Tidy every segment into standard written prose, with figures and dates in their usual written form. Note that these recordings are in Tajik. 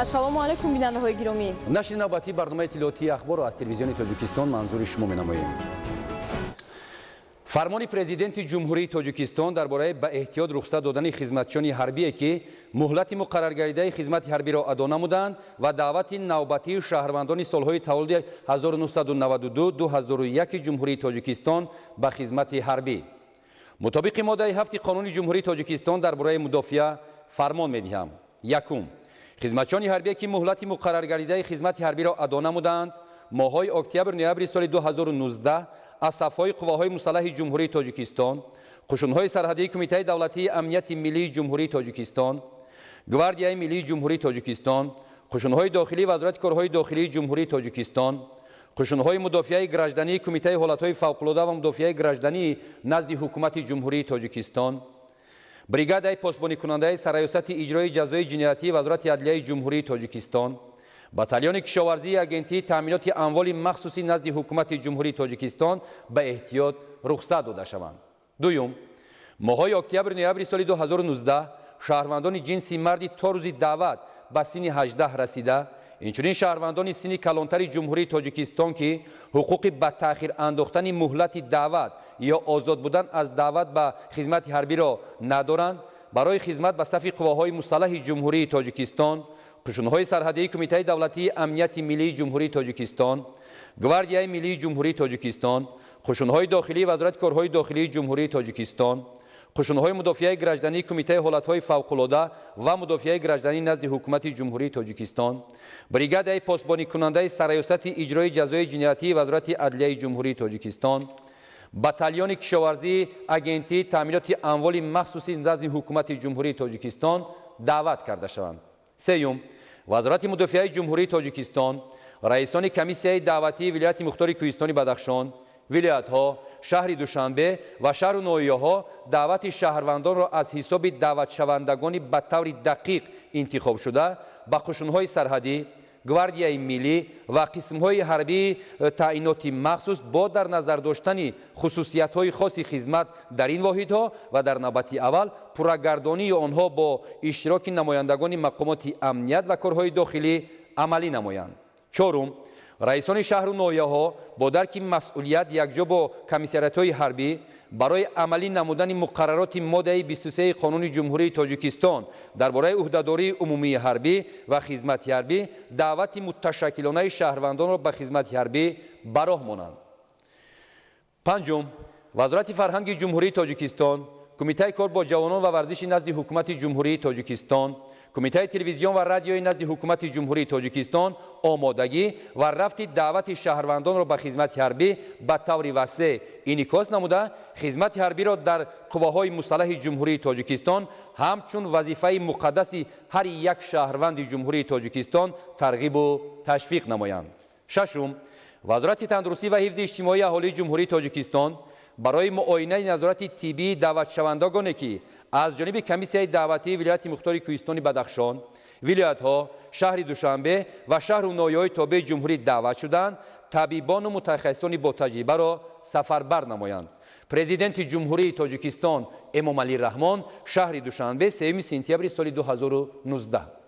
ассалому алайкум бинандаҳои гиромӣ. нашри навбатии барномаи иттилоотии ахборро аз телевизиони Тоҷикистон манзури шумо менамоем. фармони президенти ҷумҳурии Тоҷикистон дар бораи ба эҳтиёт рухсат додани хизматчиёни ҳарбие ки муҳлати муқарраргардидаи хизмати ҳарбиро адо намуданд ва даъвати навбатии шаҳрвандони солҳои таваллуди 1992-2001 ҷумҳурии Тоҷикистон ба хизмати ҳарбӣ. мутобиқи моддаи 7 қонуни ҷумҳурии Тоҷикистон дар бораи мудофиа фармон медиҳам. якум, хизматчиёни ҳарбие ки муҳлати муқарраргардидаи хизмати ҳарбиро адо намуданд моҳҳои октябр-ноябри соли 2019 аз сафҳои қувваҳои мусаллаҳи ҷумҳурии Тоҷикистон, қушунҳои сарҳадии Кумитаи давлатии амнияти миллии ҷумҳурии Тоҷикистон, гвардияи миллии ҷумҳурии Тоҷикистон, қушунҳои дохилии вазорати корҳои дохилии ҷумҳурии Тоҷикистон, қушунҳои мудофиаи граждании Кумитаи ҳолатҳои фавқулода ва мудофиаи гражданӣ назди ҳукумати ҷумҳурии Тоҷикистон, бригадаи постбоникунандаи сараёсати иҷрои ҷазои ҷиноятии вазорати адлияи ҷумҳурии Тоҷикистон, батальони кишоварзии агентии таъминоти амволи махсуси назди ҳукумати ҷумҳурии Тоҷикистон ба эҳтиёт рухсат дода шаванд. дуюм, моҳҳои октябр-ноябри соли 2019 шаҳрвандони ҷинси марди то рӯзи даъват ба синни 18 расида, инчунин шаҳрвандони синни калонтари ҷумҳурии Тоҷикистон ки ҳуқуқи ба таъхир андохтани муҳлати даъват ё озод будан аз даъват ба хизмати ҳарбиро надоранд, барои хизмат ба сафи қувваҳои мусаллаҳи ҷумҳурии Тоҷикистон, қушунҳои сарҳадии Кумитаи давлатии амнияти миллии ҷумҳурии Тоҷикистон, гвардияи миллии ҷумҳурии Тоҷикистон, қушунҳои дохилии вазорати корҳои дохилии ҷумҳурии Тоҷикистон, қушунҳои мудофиаи граждании Кумитаи ҳолатҳои фавқулода ва мудофиаи гражданӣ назди ҳукумати ҷумҳурии Тоҷикистон, бригадаи постбоникунандаи сараёсати иҷрои ҷазои ҷиноятии вазорати адлияи ҷумҳурии Тоҷикистон, батальони кишоварзии агентии таъминоти амволи махсуси назди ҳукумати ҷумҳурии Тоҷикистон даъват карда шаванд. сеюм, вазорати мудофиаи ҷумҳурии Тоҷикистон, раисони комиссияи даъватии вилояти мухтори Кӯҳистони Бадахшон, вилоятҳо, шаҳри Душанбе ва шаҳру ноҳияҳо даъвати шаҳрвандонро аз ҳисоби даъватшавандагони ба таври дақиқ интихобшуда ба қушунҳои сарҳадӣ, гвардияи миллӣ ва қисмҳои ҳарбии таъиноти махсус бо дар назар доштани хусусиятҳои хоси хизмат дар ин воҳидҳо ва дар навбати аввал пуррагардонии онҳо бо иштироки намояндагони мақомоти амният ва корҳои дохилӣ амалӣ намоянд. чорум, раисони шаҳру ноҳияҳо бо дарки масъулият якҷо бо комиссариятҳои ҳарбӣ барои амалӣ намудани муқаррароти моддаи 23 қонуни ҷумҳурии Тоҷикистон дар бораи уҳдадории умумии ҳарбӣ ва хизмати ҳарбӣ даъвати муташаккилонаи шаҳрвандонро ба хизмати ҳарбӣ ба роҳ монанд. панҷум, вазорати фарҳанги ҷумҳурии Тоҷикистон, Кумитаи кор бо ҷавонон ва варзиши назди ҳукумати ҷумҳурии Тоҷикистон, Кумитаи телевизион ва радиои назди ҳукумати ҷумҳурии Тоҷикистон омодагӣ ва рафти даъвати шаҳрвандонро ба хизмати ҳарбӣ ба таври васеъ инъикос намуда, хизмати ҳарбиро дар қувваҳои мусаллаҳи ҷумҳурии Тоҷикистон ҳамчун вазифаи муқаддаси ҳар як шаҳрванди ҷумҳурии Тоҷикистон тарғибу ташвиқ намоянд. шашум, вазорати тандурустӣ ва ҳифзи иҷтимоии аҳолии ҷумҳурии Тоҷикистон барои муоинаи назорати тиббии даъватшавандагоне ки аз ҷониби комиссияи даъватии вилояти мухтори Кӯҳистони Бадахшон, вилоятҳо, шаҳри Душанбе ва шаҳру ноҳияҳои тобеи ҷумҳурӣ даъват шуданд, табибону мутахассисони ботаҷрибаро сафарбар намоянд. президенти ҷумҳурии Тоҷикистон Эмомалӣ Раҳмон, шаҳри Душанбе, 3 сентябри соли 2019.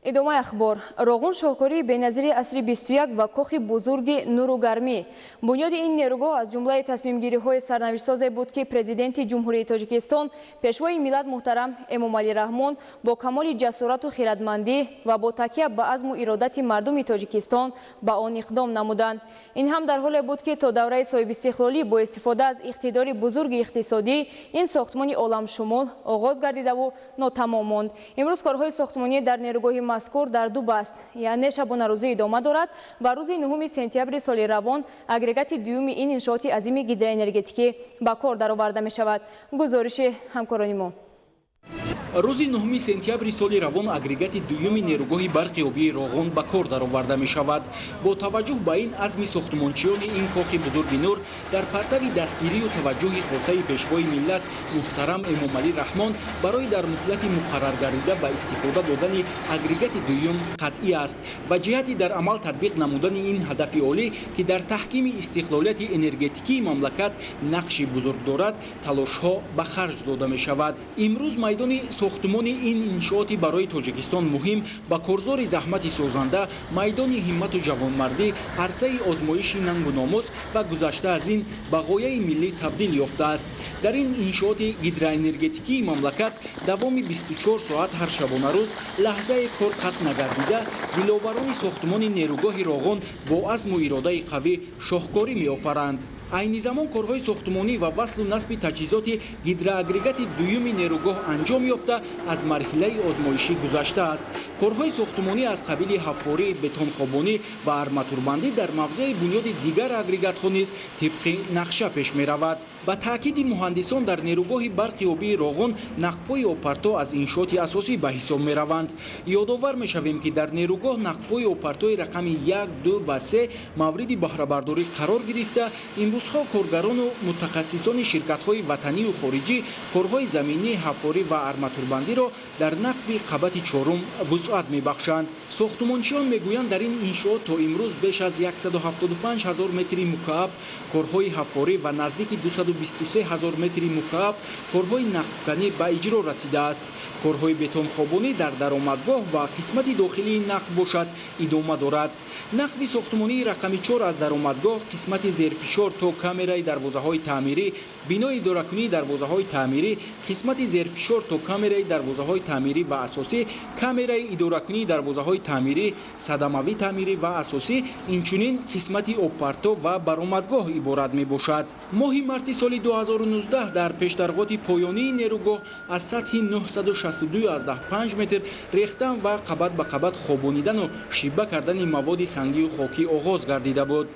идомаи ахбор. Роғун шоҳкории беназири асри 21 ва кохи бузурги нуру гармӣ. Бунёди ин нерӯгоҳ аз ҷумлаи тасмимгириҳои сарнавиштсозе буд ки президенти ҷумҳурии Тоҷикистон пешвои миллат муҳтарам Эмомалӣ Раҳмон бо камоли ҷасорату хиратмандӣ ва бо такя ба азму иродати мардуми Тоҷикистон ба он иқдом намуданд. Ин ҳам дар ҳоле буд ки то давраи соҳибистиқлолӣ бо истифода аз иқтидори бузурги иқтисодӣ ин сохтмони оламшумул оғоз гардидаву нотамом монд. имрӯз корҳои сохтмонӣ дар нерӯгоҳи мазкур дар ду баст, яъне шабонарӯзӣ идома дорад ва рӯзи 9 сентябри соли равон агрегати дуюми ин иншооти азими гидроэнергетикӣ ба кор дароварда мешавад. гузориши ҳамкорони мо. рӯзи 9 сентябри соли равон агрегати дуюми нерӯгоҳи барқи обии Роғун ба кор дароварда мешавад. Бо таваҷҷӯҳ ба ин азми сохтмончиёни ин кохи бузурги нур дар партави дастгирию таваҷҷӯҳи хосаи пешвои миллат муҳтарам Эмомалӣ Раҳмон барои дар муҳлати муқаррар гардида ба истифода додани агрегати дуюм қатъӣ аст ва ҷиҳати дар амал татбиқ намудани ин ҳадафи олӣ ки дар таҳкими истиқлолияти энергетикии мамлакат нақши бузург дорад, талошҳо ба харҷ дода мешавад. имрӯз майдони ساختمان این انشاءاتی برای تاجیکستان مهم با کارزار زحمت سازنده، میدان همت و جوانمردی، عرصه آزمایش ننگ و ناموس و گذشته از این به غایه ملی تبدیل یافته است. در این انشاءات هیدروانرژتیکی مملکت دوام 24 ساعت هر شبانه روز لحظه کار قطع نگردیده، دلاوران ساختمان نیروگاه راغون با عزم و اراده قوی شاهکاری می‌آفرند. عین زمان کارهای ساختمانی و وصل و نصب تجهیزات هیدروآگریگات دوم نیروگاه انجام یافته از مرحله آزمایشی گذشته است. کارهای ساختمانی از قبیل حفاری، بتون خوابانی و آرماتوربندی در موضع بنیاد دیگر اگریگات‌ها نیز طبق نقشه پیش می‌رود. با تاکید مهندسان در نیروگاه برق آبی راغون نقب‌های آپارتو از انشاءات اساسی به حساب می‌روند. یادآور می‌شویم که در نیروگاه نقب‌های آپارتوی رقم 1، 2 و 3 مورد بهره‌برداری قرار گرفته. امروزها کارگران و متخصصان شرکت‌های وطنی و خارجی کارهای زمینی، حفاری و آرماتوربندی را در نقب قبط 4 وسعت می‌بخشند. ساختمانچیان می‌گویند در این انشاءات تا امروز بیش از 175,000 متر مکعب کارهای حفاری و نزدیک 223,000 متر مکعب کارهای نقب‌کنی به اجرا رسیده است. کارهای بتون خوابانی در درآمدگاه و قسمت داخلی نقب باشد ادامه دارد. نقب ساختمانی رقم 4 از درآمدگاه، قسمت زیرفشار تا کامرای دروازه‌های تعمیری، بنای اداره‌کنی دروازه‌های تعمیری، قسمت زیرفشار تا کامرای دروازه‌های تعمیری و اساسی، کامرای اداره‌کنی دروازه‌های تعمیری، صدموی تعمیری و اساسی، اینچنین قسمت آپارتو و برآمدگاه عبارت میباشد. ماه مارس سال 2019 در پیشترقات پایانی نیروگاه از سطح 962.5 متر ریختن و قبط به قبط خوابانیدن و شیبه کردن مواد سنگی و خاکی آغاز گردیده بود.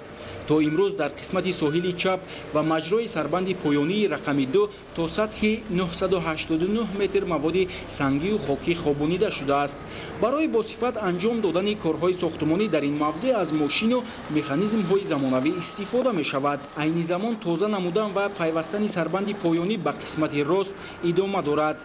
تا امروز در قسمت ساحلی چپ و مجرای سربند پایانی رقم 2 تا سطح 989 متر مواد سنگی و خاکی خوابانیده شده است. برای با صفت انجام دادن کارهای ساختمانی در این موضع از ماشین و مکانیزم‌های زمانوی استفاده می شود. عین زمان تازه نمودن و پیوستن سربند پایانی به قسمت راست ادامه دارد.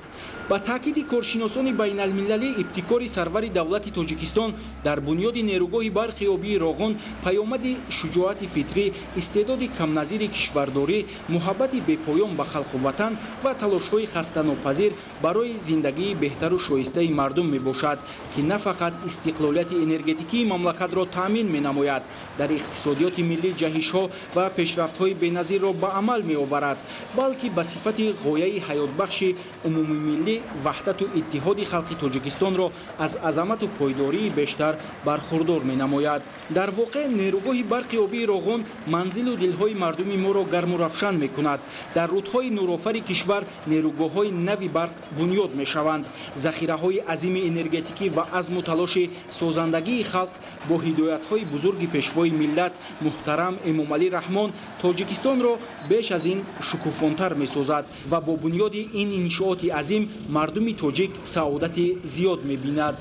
با تاکید کارشناسان بین المللی، ابتکار سرور دولت تاجیکستان در بنیاد نیروگاه برق آبی راغون پیامد شجاعت فطری، استعداد کم نظیر کشورداری، محبت بی‌پایان به خلق و وطن و تلاش‌های خسته‌ناپذیر برای زندگی بهتر و شایسته مردم میباشد که نه فقط استقلالیت انرژتیکی مملکت را تامین می‌نماید، در اقتصادیات ملی جهش‌ها و پیشرفت‌های بی‌نظیر را به عمل می‌آورد، بلکه به صفت غایه حیات‌بخش عمومی ملی وحدت و اتحاد خلق تاجیکستان را از عظمت و پایداری بیشتر برخوردار می‌نماید. در واقع نیروگاه برق آبی راغون منزل و دل‌های مردم ما را گرم و روشن می‌کند. در رودهای نورآفر کشور نیروگاه‌های نوی برق بنیاد می‌شوند. ذخیره‌های عظیم انرژتیکی و عزم و تلاش سازندگی خلق با هدایت‌های بزرگ پیشوای ملت محترم امام علی رحمان تاجیکستان را بیش از این شکوفان‌تر می‌سازد و با بنیاد این انشاءات عظیم مردم تاجیک سعادت زیاد می‌بیند.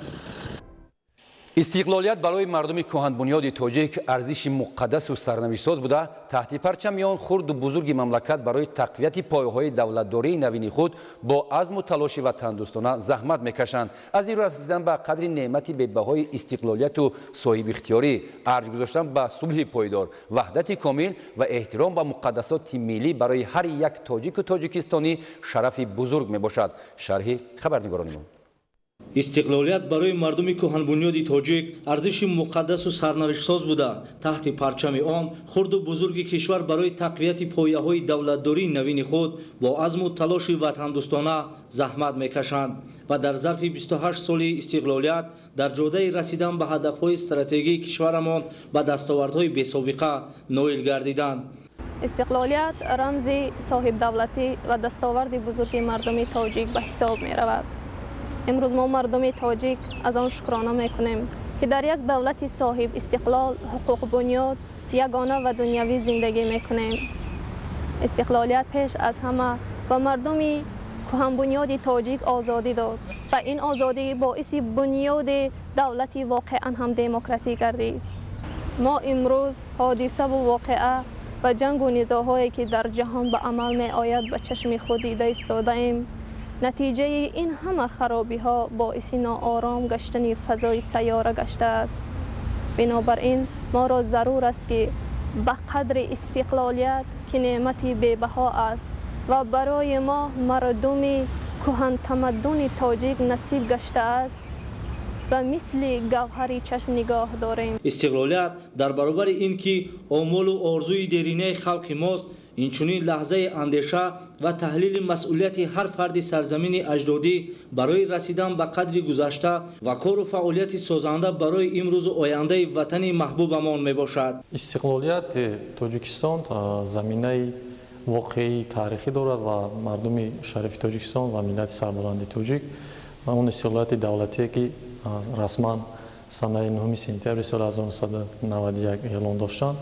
استقلالیت برای مردم کهن بنیاد تاجیک ارزش مقدس و سرنوشت‌ساز بوده. تحت پرچم میان خرد و بزرگ مملکت برای تقویت پایه‌های دولتداری نوین خود با عزم و تلاش وطن‌دوستانه زحمت میکشند. از این رو رسیدن به قدر نعمت بی‌بهای استقلالیت و صاحب اختیاری، ارج گذاشتن به صلح پایدار، وحدت کامل و احترام به مقدسات ملی برای هر یک تاجیک و تاجیکستانی شرف بزرگ میباشد. شرح خبرنگارانمون. استقلالیت برای مردم کهن بنیاد تاجیک ارزش مقدس و سرنوشت‌ساز بوده. تحت پرچم آن خرد و بزرگ کشور برای تقویت پایه‌های دولتداری نوین خود با عزم و تلاش وطن‌دوستانه زحمت می‌کشند و در ظرف 28 سال استقلالیت در جاده رسیدن به هدف‌های استراتژیک کشورمان به دستاوردهای بی‌سابقه نائل گردیدند. استقلالیت رمز صاحب دولتی و دستاورد بزرگ مردم تاجیک به حساب می‌رود. امروز ما مردم تاجیک از آن شکرانه میکنیم که در یک دولت صاحب استقلال، حقوق بنیاد، یگانه و دنیوی زندگی میکنیم. استقلالیت پیش از همه به مردم کهن بنیاد تاجیک آزادی داد و این آزادی باعث بنیاد دولتی واقعا هم دموکراتیک گردید. ما امروز حادثه و واقعه و جنگ و نزاع‌هایی که در جهان به عمل می آید به چشم خود دیده ایستاده ایم. نتیجه این همه خرابی ها باعث ناآرام گشتن فضای سیاره گشته است. بنابراین ما را ضرور است که به قدر استقلالیت که نعمتی بی‌بها است و برای ما مردم کهن تمدن تاجیک نصیب گشته است و مثل گوهری چشم نگاه داریم. استقلالیت در برابر اینکه آمال و آرزوی درینه خلق ماست، اینچنین لحظه اندیشه و تحلیل مسئولیت هر فرد سرزمین اجدادی برای رسیدن به قدر گذشته و کار و فعالیت سازنده برای امروز و آینده وطن محبوبمان می باشد. استقلالیت تاجیکستان زمینه واقعی تاریخی دارد و مردم شریف تاجیکستان و ملت سربلند تاجیک اون استقلالیت دولتی که رسما سنه 9 سپتامبر سال 1991 اعلام داشتند،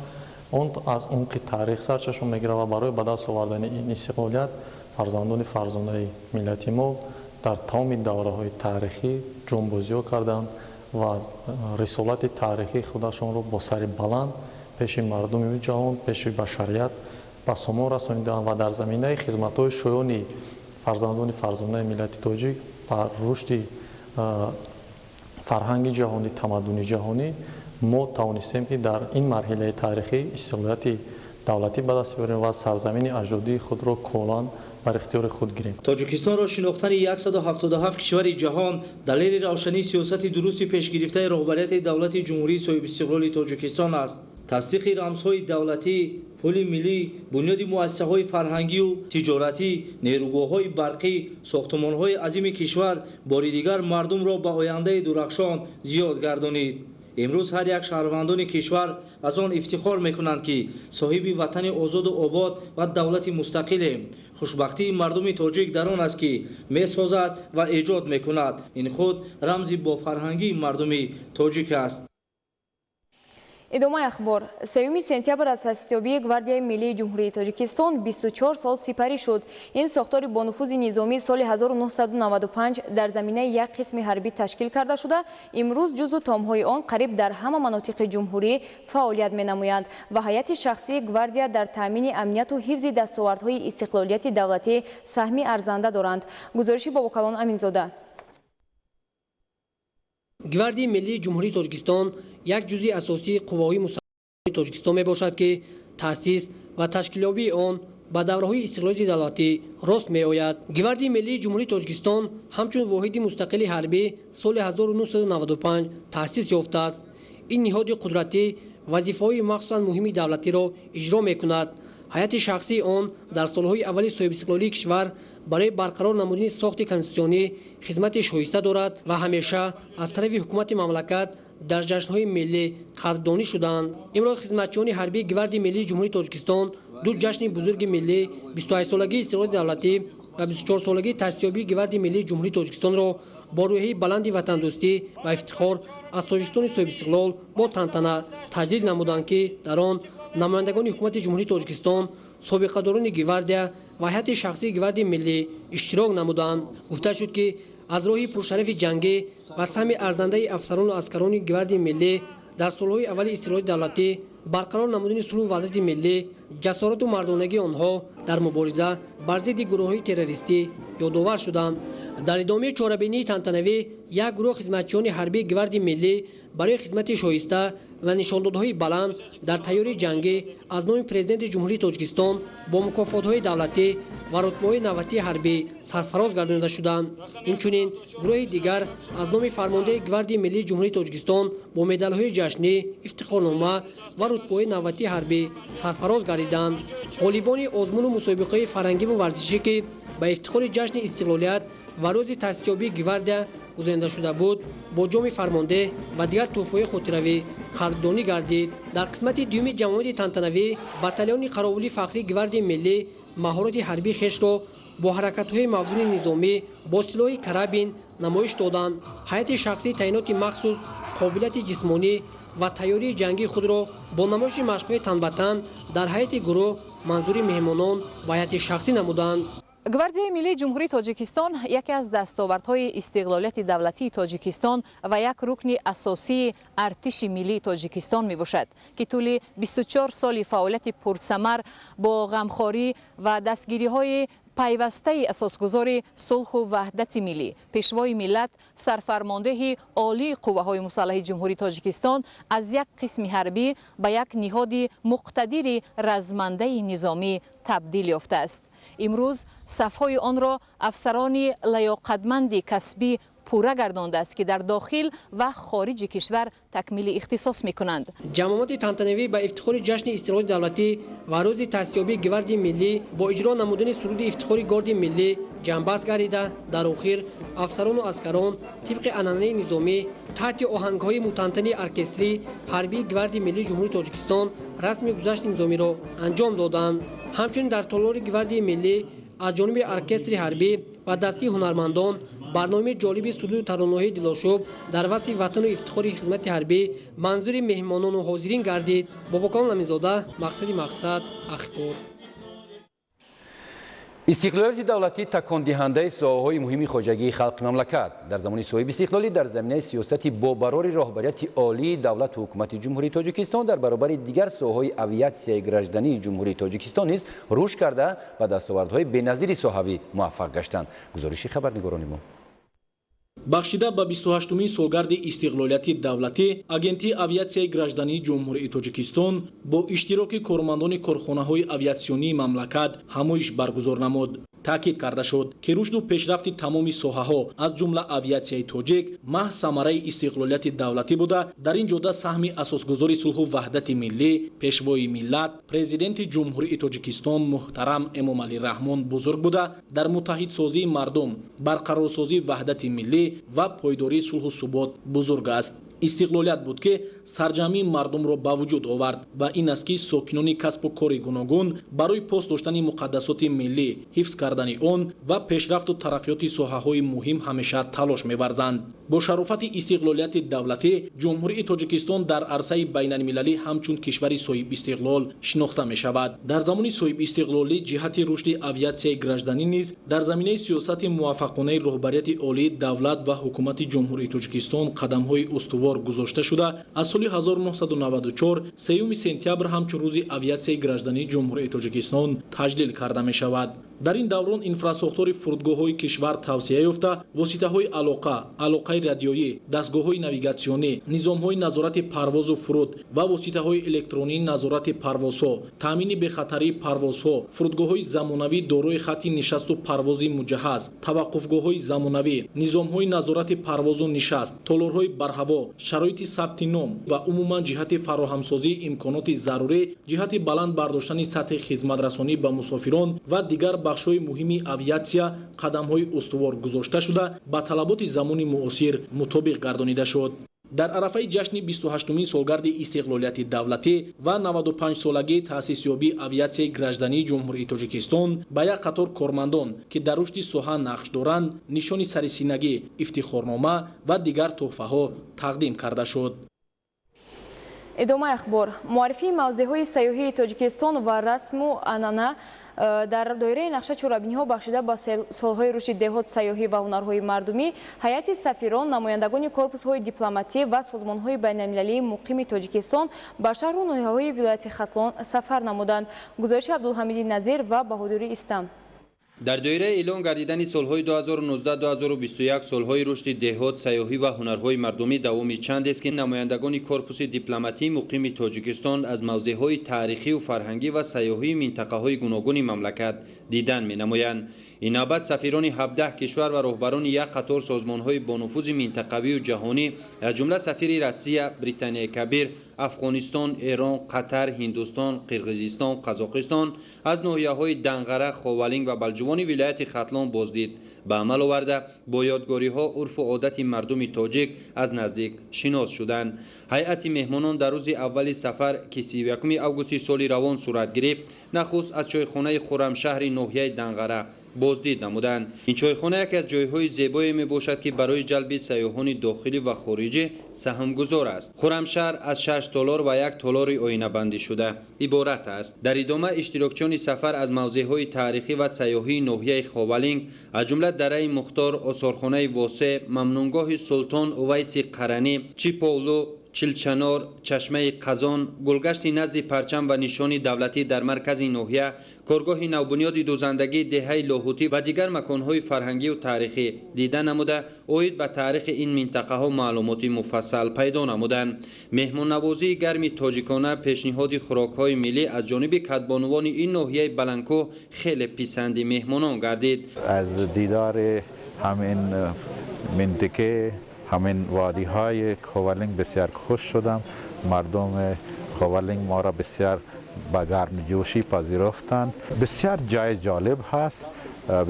اون از عمق تاریخ سرچشمه میگیره و برای به دست آوردن این استقلالیت فرزندان ملت ما در تمام دوره‌های تاریخی جنبش‌ها کردند و رسالت تاریخی خودشان را با سر بلند پیش مردم جهان، پیش بشریت به سمو رسانیدند و در زمینه خدمت‌های شایان فرزندان ملت تاجیک بر رشد فرهنگ جهانی، تمدن جهانی ما توانستیم که در این مرحله تاریخی استقلالیت دولتی به دست بیاریم و سرزمین اجدادی خود را کاملا بر اختیار خود گیریم. تاجیکستان را شناختن 177 کشور جهان دلیل روشنی سیاست درست پیش گرفته رهبریت دولت جمهوری صاحب استقلال تاجیکستان است. تصدیق رمزهای دولتی، پول ملی، بنیاد مؤسسه‌های فرهنگی و تجارتی، نیروگاه‌های برقی، ساختمان‌های عظیم کشور بار دیگر مردم را به آینده درخشان زیاد گردانید. امروز هر یک شهروندان کشور از آن افتخار میکنند که صاحب وطن آزاد و آباد و دولت مستقل. خوشبختی مردم تاجیک در آن است که میسازد و ایجاد میکند. این خود رمزی با فرهنگی مردم تاجیک است. ادامه اخبار. 3 سپتامبر از تأسیس‌یابی گواردیای ملی جمهوری تاجیکستان 24 سال سپری شد. این ساختار با نفوذ نظامی سال 1995 در زمینه یک قسم حربی تشکیل کرده شده، امروز جزو تام‌های آن قریب در همه مناطق جمهوری فعالیت می‌نمایند و هیئت شخصی گواردیا در تامین امنیت و حفظ دستاوردهای استقلالیت دولتی سهمی ارزنده دارند. گزارشی با وکلان امینزاده. گواردی ملی جمهوری تاجیکستان یک جزء اساسی قوای مسلح تاجیکستان می باشد که تأسیس و تشکیلیابی آن به دوره‌های استقلالیت دولتی راست می آید. گواردی ملی جمهوری تاجیکستان همچون واحد مستقل حربی سال 1995 تأسیس یافته است. این نهاد قدرتی وظیفه‌های مخصوصاً مهم دولتی را اجرا می کند. هیئت شخصی آن در سالهای اول صاحب استقلالی کشور برای برقرار نمودن ساخت کنستیتوسیونی خدمت شایسته دارد و همیشه از طرف حکومت مملکت در جشن‌های ملی قدردانی شدند. امروز خدمتچیان حربی گواردی ملی جمهوری تاجیکستان دو جشن بزرگ ملی 28 سالگی استقلال دولتی و 24 سالگی تأسیس‌یابی گواردی ملی جمهوری تاجیکستان را با روحیه بلند وطن دوستی و افتخار از تاجیکستان صاحب استقلال با تنتنه تجلیل نمودند که در آن نمایندگان حکومت جمهوری تاجیکستان، سابقه‌داران گواردیا و هیئت شخصی گواردی ملی اشتراک نمودند. گفته شد که از راه پرشرف جنگی و سهم ارزنده افسران و عسکران گواردی ملی در سالهای اول استقلال دولتی برقرار نمودن صلح و وحدت ملی، جسارت و مردانگی آنها در مبارزه بر ضد گروه‌های تروریستی یادآور شدند. در ادامه چهاربینی تنتنوی یک گروه خدمتچیان حربی گواردی ملی برای خدمت شایسته و نشاندادهای بلند در تیاری جنگی از نام پرزیدنت جمهوری تاجیکستان با مکافات‌های دولتی و رتبه‌های نوبتی حربی سرفراز گردانیده شدند. اینچنین گروه دیگر از نام فرمانده گواردی ملی جمهوری تاجیکستان با مدال‌های جشنی، افتخارنامه و رتبه‌های نوبتی حربی سرفراز گردیدند. غالبان آزمون و مسابقه فرهنگی و ورزشی که به افتخار جشن استقلالیت و روز تأسیس‌یابی گواردیا گزارنده شده بود با جام فرمانده و دیگر تحفه‌های خاطروی قدردانی گردید. در قسمت دوم جمعیت تنتنوی بتالون قراولی فخری گواردی ملی مهارت حربی خویش را با حرکت‌های موزون نظامی با سلاح کرابین نمایش دادند. هیئت شخصی تعیینات مخصوص قابلیت جسمانی و تیاری جنگی خود را با نمایش مشق‌های تن به تن در هیئت گروه منظور مهمانان و هیئت شخصی نمودند. گواردیای ملی جمهوری تاجیکستان یکی از دستاوردهای استقلالیت دولتی تاجیکستان و یک رکن اساسی ارتش ملی تاجیکستان می باشد که طول 24 سال فعالیت پرثمر با غمخواری و دستگیری های пайвастаи асосгузори сулҳу ваҳдати миллӣ, пешвои миллат, сарфармондеҳи олии қувваҳои мусаллаҳи ҷумҳурии Тоҷикистон аз як қисми ҳарбӣ ба як ниҳоди муқтадири размандаи низомӣ табдил ёфтааст. имрӯз сафҳои онро афсарони лаёқатманди касбӣ пурра гардондааст ки дар дохил ва хориҷи кишвар такмили ихтисос мекунанд. ҷамомати тантанавӣ ба ифтихори ҷашни истиқлоли давлатӣ ва рӯзи тасъёбии гварди миллӣ бо иҷро намудани суруди ифтихори горди миллӣ ҷамъбаст гардида, дар охир афсарону аскарон тибқи анъанаи низомӣ таҳти оҳангҳои мутантани оркестри ҳарбии гварди миллии ҷумҳурии Тоҷикистон расми гузашти низомиро анҷом доданд. ҳамчунин дар толори гварди миллӣ аз ҷониби оркестри ҳарбӣ ва дастии ҳунармандон барномаи ҷолиби суруду таронаҳои дилошӯб дар васфи ватану ифтихори хизмати ҳарбӣ манзури меҳмонону ҳозирин гардид. Бобокон Ламизода, мақсади мақсад, Ахпор. استقلالiyت دولتی تکان دهنده ساحه‌های مهم خواجگی خلق مملکت در زمان صاحب استقلالی در زمینه سیاست با برار راهبریت عالی دولت و حکومت جمهوری تاجیکستان در برابر دیگر ساحه‌های اویاسیای گردنی جمهوری تاجیکستان نیز رشد کرده و دستاوردهای بی‌نظیر ساحوی موفق گشتند. گزارش خبرنگاران ما. бахшида ба 28-умин солгарди истиқлолияти давлатӣ агентии авиатсияи граждании ҷумҳурии Тоҷикистон бо иштироки кормандони корхонаҳои авиатсионии мамлакат ҳамоиш баргузор намуд. таъкид карда шуд ки рушду пешрафти тамоми соҳаҳо аз ҷумла авиатсияи тоҷик маҳз самараи истиқлолияти давлатӣ буда дар ин ҷода саҳми асосгузори сулҳу ваҳдати миллӣ, пешвои миллат, президенти ҷумҳурии Тоҷикистон муҳтарам Эмомалӣ Раҳмон бузург буда дар муттаҳидсозии мардум, барқарорсозии ваҳдати миллӣ ва пойдории сулҳу субот бузург аст. истиқлолият буд ки сарҷамъии мардумро ба вуҷуд овард ва ин аст ки сокинони касбу кори гуногун барои пост доштани муқаддасоти миллӣ, ҳифз кардани он ва пешрафту тараққиёти соҳаҳои муҳим ҳамеша талош меварзанд. бо шарофати истиқлолияти давлатӣ ҷумҳурии Тоҷикистон дар арсаи байналмилалӣ ҳамчун кишвари соҳибистиқлол шинохта мешавад. дар замони соҳибистиқлолӣ ҷиҳати рушди авиатсияи гражданӣ низ дар заминаи сиёсати муваффақонаи роҳбарияти олии давлат ва ҳукумати ҷумҳурии Тоҷикистон қадамҳои устувор гузошта шуда аз соли 1994 3 сентябр ҳамчун рӯзи авиатсияи граждании ҷумҳурии Тоҷикистон таҷлил карда мешавад. дар ин даврон инфраструктураи фурудгоҳҳои кишвар тавсия ёфта, воситаҳои алоқаи радиоӣ, дастгоҳҳои навигатсионӣ, низомҳои назорати парвозу фуруд ва воситаҳои электронии назорати парвозҳо, таъмини бехатарии парвозҳо, фурудгоҳҳои замонавӣ дорои хатти нишасту парвози муҷаҳҳаз, таваққуфгоҳҳои замонавӣ, низомҳои назорати парвозу нишаст, толорҳои барҳаво, шароити сабти ном ва умуман ҷиҳати фароҳамсозии имконоти зарурӣ ҷиҳати баланд бардоштани сатҳи хизматрасонӣ ба мусофирон ва дигар бахшҳои муҳими авиатсия қадамҳои устувор гузошта шуда ба талаботи замони муосир мутобиқ гардонида шуд. дар арафаи ҷашни 28-умин солгарди истиқлолияти давлатӣ ва 95-солагии таъсисёбии авиатсияи граждании ҷумҳурии Тоҷикистон ба як қатор кормандон ки дар рушди соҳа нақш доранд нишони сарисинагӣ, ифтихорнома ва дигар тӯҳфаҳо тақдим карда шуд. идомаи ахбор. муаррифии мавзеъҳои сайёҳии Тоҷикистон ва расму анъана дар доираи нақша чорабиниҳо бахшида ба солҳои рушди деҳот, сайёҳӣ ва ҳунарҳои мардумӣ, ҳайати сафирон, намояндагони корпусҳои дипломатӣ ва созмонҳои байналмилалии муқими Тоҷикистон ба шаҳру ноҳияҳои вилояти Хатлон сафар намуданд. гузориши Абдулҳамиди Назир ва Баҳодури Истам. дар доираи эълон гардидани солҳои 2019-2021 солҳои рушди деҳот, сайёҳӣ ва ҳунарҳои мардумӣ давоми чандест ки намояндагони корпуси дипломатии муқими Тоҷикистон аз мавзеъҳои таърихиву фарҳангӣ ва сайёҳии минтақаҳои гуногуни мамлакат дидан менамоянд. ин навбат сафирони 17 кишвар ва роҳбарони як қатор созмонҳои бонуфузи минтақавию ҷаҳонӣ аз ҷумла сафири Россия, Британияи Кабир, Афғонистон, Эрон, Қатар, Ҳиндустон, Қирғизистон, Қазоқистон аз ноҳияҳои Данғара, Ховалинг ва балҷувони вилояти Хатлон боздид ба амал оварда бо ёдгориҳо урфу одати мардуми тоҷик аз наздик шинос шуданд. ҳайати меҳмонон дар рӯзи аввали сафар ки 31 августи соли равон сурат гирифт, нахуст аз чойхонаи хуррамшаҳри ноҳияи Данғара боздид намуданд. ин чойхона яке аз ҷойҳои зебое мебошад ки барои ҷалби сайёҳони дохилӣ ва хориҷӣ саҳмгузор аст. хуррамшаҳр аз 6 толор ва 1 толори оинабандӣ шуда иборат аст. дар идома иштирокчиёни сафар аз мавзеъҳои таърихӣ ва сайёҳии ноҳияи Ховалинг аз ҷумла Дараи Мухтор, осорхонаи Восе, Мамнунгоҳи Султон Увайси Қаранӣ, Чиполу, چلچنار، چشمه قزان، گلگشت نزد پرچم و نشان دولتی در مرکز ناحیه، کارگاه نوبنیاد دوزندگی دهه لاهوتی و دیگر مکانهای فرهنگی و تاریخی دیده نموده اوید به تاریخ این منطقه ها معلومات مفصل پیدا نمودند. مهمان نوازی گرم تاجیکانه پیشنهاد خوراک های ملی از جانب کدبانوان این ناحیه بلنکو خیلی پسند مهمانان گردید. از دیدار همین منطقه همین وادی های خوالنگ بسیار خوش شدم. مردم خوالنگ ما را بسیار با گرمجوشی پذیرفتند. بسیار جای جالب هست،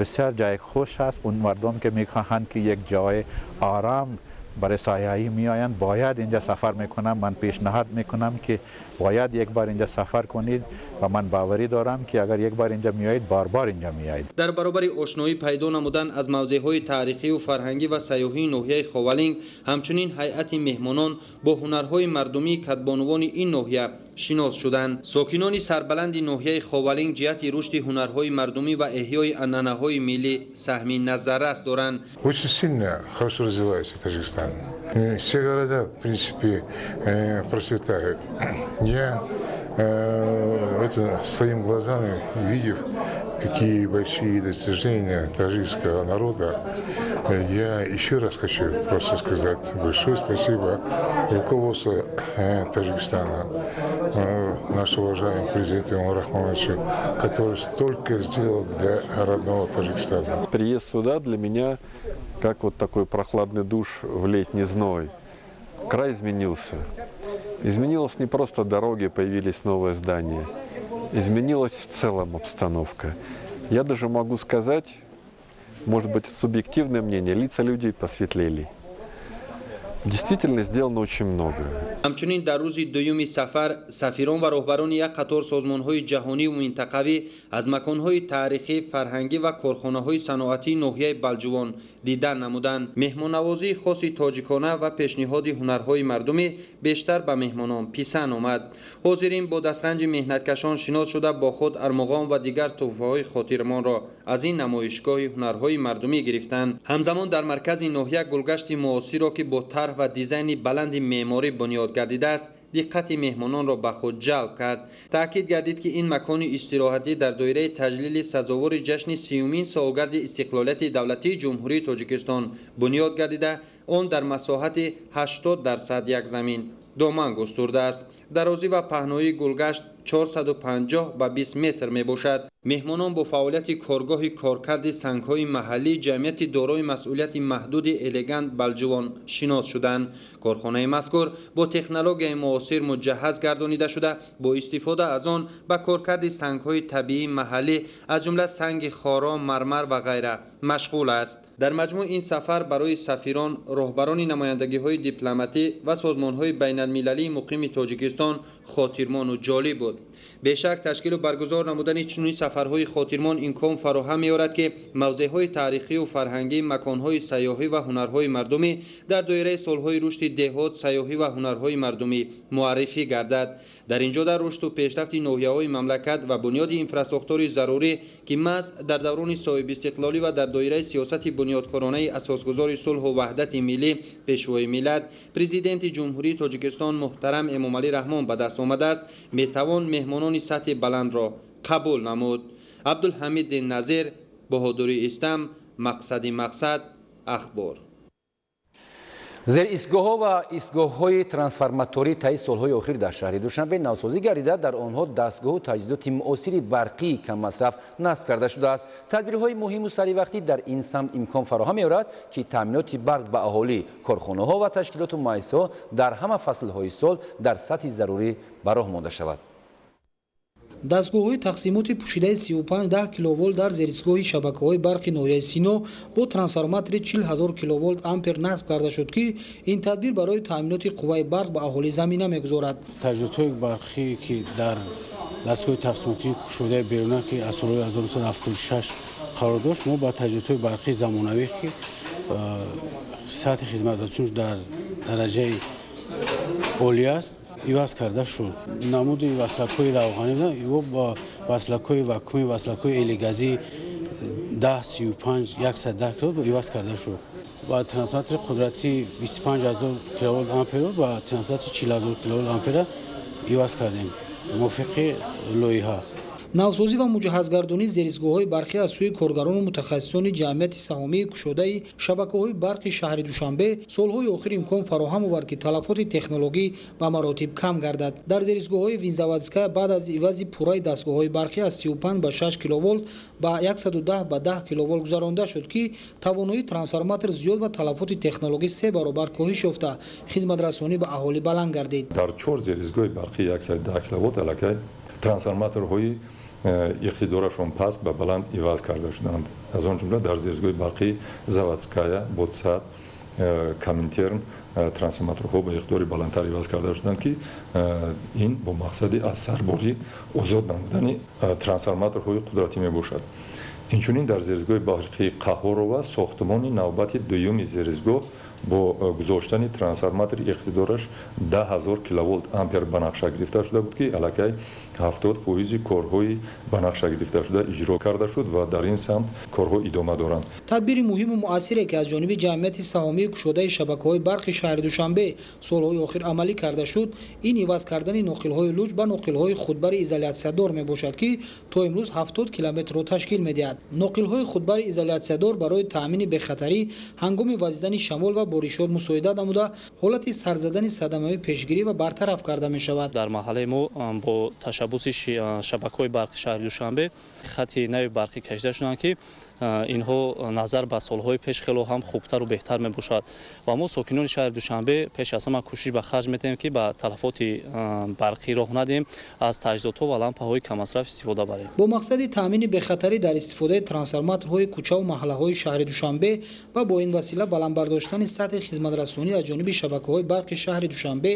بسیار جای خوش هست. اون مردم که میخواهند که یک جای آرام برای سیاحی میآیند باید اینجا سفر میکنم. من پیشنهاد میکنم که باید یک بار اینجا سفر کنید و من باوری دارم که اگر یک بار اینجا میایید بار بار اینجا میایید. در برابر آشنایی پیدا نمودن از موضعهای تاریخی و فرهنگی و سیاحی ناحیه خوالنگ، همچنین هیئت مهمانان با هنرهای مردمی کدبانوان این ناحیه شناس شدند. ساکنان سربلند ناحیه خوالنگ جهت رشد هنرهای مردمی و احیای عنعنه‌های ملی سهمی نظررس دارند. Очень сильно хорошо развивается Таджикистан. Все города, в принципе, процветают. Я это своими глазами видев, какие большие достижения таджикского народа, я еще раз хочу просто сказать большое спасибо руководству Таджикистана, нашему уважаемому президенту Эмомалу Рахмоновичу, который столько сделал для родного Таджикистана. Приезд сюда для меня как вот такой прохладный душ в летний зной. Край изменился. Изменилась не просто дороги, появились новые здания. Изменилась в целом обстановка. Я даже могу сказать, может быть, субъективное мнение, лица людей посветлели. Действительно сделано очень много. همچنین در روز دوم سفر سفیران و رهبران یک قطار سازمان‌های جهانی و منطقوی از مکان‌های تاریخی، فرهنگی و کارخانه‌های صنعتی ناحیه بلجوان دیدن نمودند. مهمان‌نوازی خاص تاجیکانه و پیشنهاد هنرهای مردمی بیشتر به مهمانان پسند آمد. حاضرین با دسترنج مهنتکشان شناس شده با خود ارمغان و دیگر تحفه‌های خاطرمان را از این نمایشگاه هنرهای مردمی گرفتند. همزمان در مرکز ناحیه گلگشت معاصر را که با طرح و دیزاین بلند معماری بنیاد گردیده است دقت مهمانان را به خود جلب کرد. تاکید گردید که این مکان استراحتی در دایره تجلیل سزاوار جشن 30مین سالگرد استقلالیت دولتی جمهوری تاجیکستان بنیاد گردیده، آن در مساحت 80% یک زمین دامن گسترده است. درازی و پهنایی گلگشت 450 به 20 متر می باشد. مهمانان با فعالیت کارگاه کارکرد سنگ‌های محلی جمعیت دارای مسئولیت محدود الگند بلجوان شناس شدند. کارخانه مذکور با تکنولوژی معاصر مجهز گردانیده شده با استفاده از آن به کارکرد سنگ‌های طبیعی محلی از جمله سنگ خارا، مرمر و غیره مشغول است. در مجموع این سفر برای سفیران، رهبران نمایندگی‌های دیپلماتی و سازمان‌های بین‌المللی مقیم تاجیکستان خاطرمان و جالب بود. بیشک تشکیل و برگزار نمودن چنین سفرهای خاطرمان امکان فراهم می‌آورد که موضع‌های تاریخی و فرهنگی، مکان‌های سیاحی و هنرهای مردمی در دایره سال‌های رشد دهات، سیاحی و هنرهای مردمی معرفی گردد. در اینجا در رشد و پیشرفت ناحیه‌های مملکت و بنیاد اینفراستراکچور ضروری که محض در دوران صاحب استقلالی و در دایره سیاست بنیادکارانه اساسگذار صلح و وحدت ملی پیشوای ملت پرزیدنت جمهوری تاجیکستان محترم امامعلی رحمان به دست آمده است، میتوان مهمانان سطح بلند را قبول نمود. عبدالحمید نظیر، بهادری استم، مقصد اخبار. زیر ایستگاه‌ها و ایستگاه‌های ترانسفورماتوری طی سال‌های اخیر در شهر دوشنبه نوسازی گردیده، در آنها دستگاه و تجهیزات معاصر برقی کم مصرف نصب کرده شده است. تدبیرهای مهم و سریع وقتی در این سمت امکان فراهم می‌آورد که تامینات برق به اهالی، کارخانه‌ها و تشکیلات و مؤسسه‌ها در همه فصل‌های سال در سطح ضروری به راه مانده شود. дастгоҳҳои тақсимоти пӯшидаи 35 киловолт дар зеристгоҳи шабакаҳои барқи ноҳияи Сино бо трансформатори 40,000 киловолт ампер насб карда шуд ки ин тадбир барои таъминоти қувваи барқ ба аҳолӣ замина мегузорад. таҷҳизотҳои барқӣ ки дар дастгоҳи тақсимотии кушодаи беруна ки аз солҳои 1976 қарор дошт, мо ба таҷҳизотҳои барқии замонавӣ ки сатҳи хизматдошиаш дар дараҷаи олӣ аст иваз карда шуд. намуди васлакҳои равғанӣ ба васлакҳои вакуумӣ, васлакҳои элегазӣ 10, 35, 110 киловолт иваз карда шуд. با ترانسفورماتر قدرتی 25000 کیلوولت آمپر و ترانسفورماتر 40000 کیلوولت آمپر عوض کردیم موافق لایحه. навсозӣ ва муҷаҳҳазгардонии зеристгоҳҳои барқӣ аз сӯи коргарону мутахассисони ҷамъияти саҳомии кушодаи шабакаҳои барқи шаҳри Душанбе солҳои охир имкон фароҳам овард ки талафоти технологӣ ба маротиб кам гардад. дар зеристгоҳҳои Винзаводская баъд аз ивази пурраи дастгоҳҳои барқӣ аз 35 ба 6 киловолт ба 110 ба 10 киловолт гузаронда шуд ки тавоноии трансформатор зиёд ва талафоти технологӣ 3 баробар коҳиш ёфта хизматрасонӣ ба аҳолӣ баланд гардид. дар 4 зеристгоҳи барқи 110 киловолт аллакай трансформаторҳои иқтидорашон паст ба баланд иваз карда шуданд. аз он ҷумла дар зеристгоҳи барқи Заводская, Ботсад, Коминтерн трансформаторҳо ба иқтидори баландтар иваз карда шуданд ки ин бо мақсади аз сарборӣ озод намудани трансформаторҳои қудратӣ мебошад. инчунин дар зеристгоҳи барқи Қаҳорова сохтмони навбати дуюми зеристгоҳ бо гузоштани трансформатори иқтидораш 10000 киловолт ампер ба нақша гирифта шуда буд ки аллакай 70% корҳои ба нақша гирифташуда иҷро карда шуд ва дар ин самт корҳо идома доранд. тадбири муҳиму муассире ки аз ҷониби ҷамъияти саҳомии кушодаи шабакаҳои барқи шаҳри Душанбе солҳои охир амалӣ карда шуд, ин иваз кардани ноқилҳои луч ба ноқилҳои худбари изолятсиядор мебошад ки то имрӯз 70 километрро ташкил медиҳад. ноқилҳои худбари изолятсиядор барои таъмини бехатарӣ ҳангоми вазидани шамол ва боришот мусоидат намуда ҳолати сарзадани садамавӣ пешгирӣ ва бартараф карда мешавад. дар маҳаллаи мо бо ташаббуси шабакаҳои барқи шаҳри Душанбе хати нави барқӣ кашида шуданд ки инҳо назар ба солҳои пеш хело ҳам хубтару беҳтар мебошад ва мо сокинони шаҳри Душанбе пеш аз ҳама кӯшиш ба харҷ медиҳем ки ба талафоти барқӣ роҳ надиҳем, аз таҷҳизотҳо ва лампаҳои камасраф истифода барем. бо мақсади таъмини бехатарӣ дар истифодаи трансформаторҳои кӯчаву маҳаллаҳои шаҳри Душанбе ва бо ин васила баландбардоштани сатҳи хизматрасонӣ аз ҷониби шабакаҳои барқи шаҳри Душанбе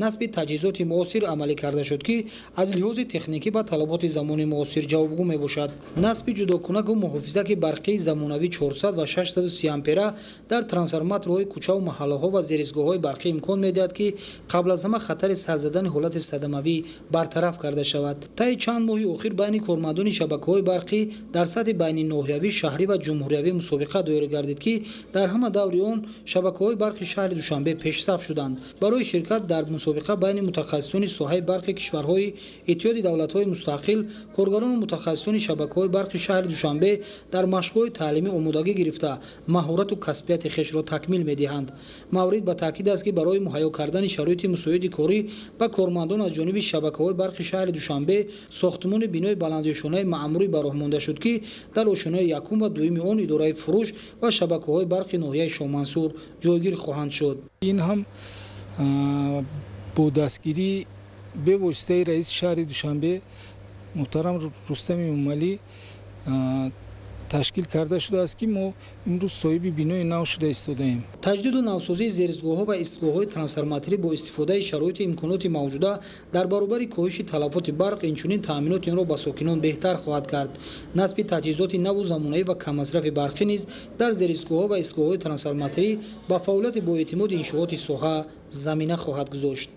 насби таҷҳизоти муосир амалӣ карда шуд ки аз лиҳози техникӣ ба талаботи замони муосир ҷавобгӯ мебошад. насби ҷудокунаку муҳофизаки барқии замонавӣ 400 ва 630 ампера дар трансформаторҳои кӯчаву маҳаллаҳо ва зеристгоҳҳои барқӣ имкон медиҳад ки қабл аз ҳама хатари сарзадани ҳолати садамавӣ бартараф карда шавад. таи чанд моҳи охир байни кормандони шабакаҳои барқӣ дар сатҳи байни ноҳиявӣ, шаҳрӣ ва ҷумҳуриявӣ мусобиқа доира гардид ки дар ҳама даври он шабакаҳои барқи шаҳри Душанбе пешсаф шуданд. барои ширкат дар мусобиқа байни мутахассисони соҳаи барқи кишварҳои иттиҳоди давлатҳои мустақил, коргарону мутахассисони шабакаҳои барқи шаҳри Душанбе дар машқҳои таълимӣ омодагӣ гирифта маҳорату касбияти хешро такмил медиҳанд. маврид ба таъкид аст ки барои муҳайё кардани шароити мусоиди корӣ ба кормандон аз ҷониби шабакаҳои барқи шаҳри Душанбе сохтмони бинои баландиошонаи маъмурӣ ба роҳ монда шуд ки дар ошонаи якум ва дуюми он идораи фурӯш ва шабакаҳои барқи ноҳияи Шоҳмансур ҷойгир хоҳанд шуд. ин ҳам бо дастгирии бевоситаи раиси шаҳри Душанбе муҳтарам Рустами Умалӣ ташкил карда шудааст ки мо имрӯз соҳиби бинои нав шуда истодаем. таҷдиду навсозии зеристгоҳҳо ва истгоҳҳои трансформаторӣ бо истифодаи шароити имконоти мавҷуда дар баробари коҳиши талафоти барқ инчунин таъминоти онро ба сокинон беҳтар хоҳад кард. насби таҷҳизоти наву замонавӣ ва каммасрафи барқӣ низ дар зеристгоҳҳо ва истгоҳҳои трансформаторӣ ба фаъолияти боэътимоди иншооти соҳа замина хоҳад гузошт.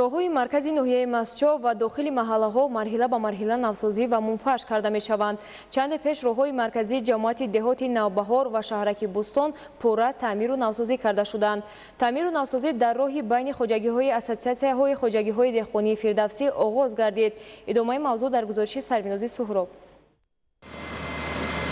роҳҳои маркази ноҳияи Масчо ва дохили маҳаллаҳо марҳила ба марҳила навсозӣ ва мунфаш карда мешаванд. чанде пеш роҳҳои марказии ҷамоати деҳоти Навбаҳор ва шаҳраки Бӯстон пурра таъмиру навсозӣ карда шуданд. таъмиру навсозӣ дар роҳи байни хоҷагиҳои Ассотсиатсияҳои хоҷагиҳои деҳқонии Фирдавсӣ оғоз гардид. идомаи мавзӯъ дар гузориши Сарвинози Суҳроб.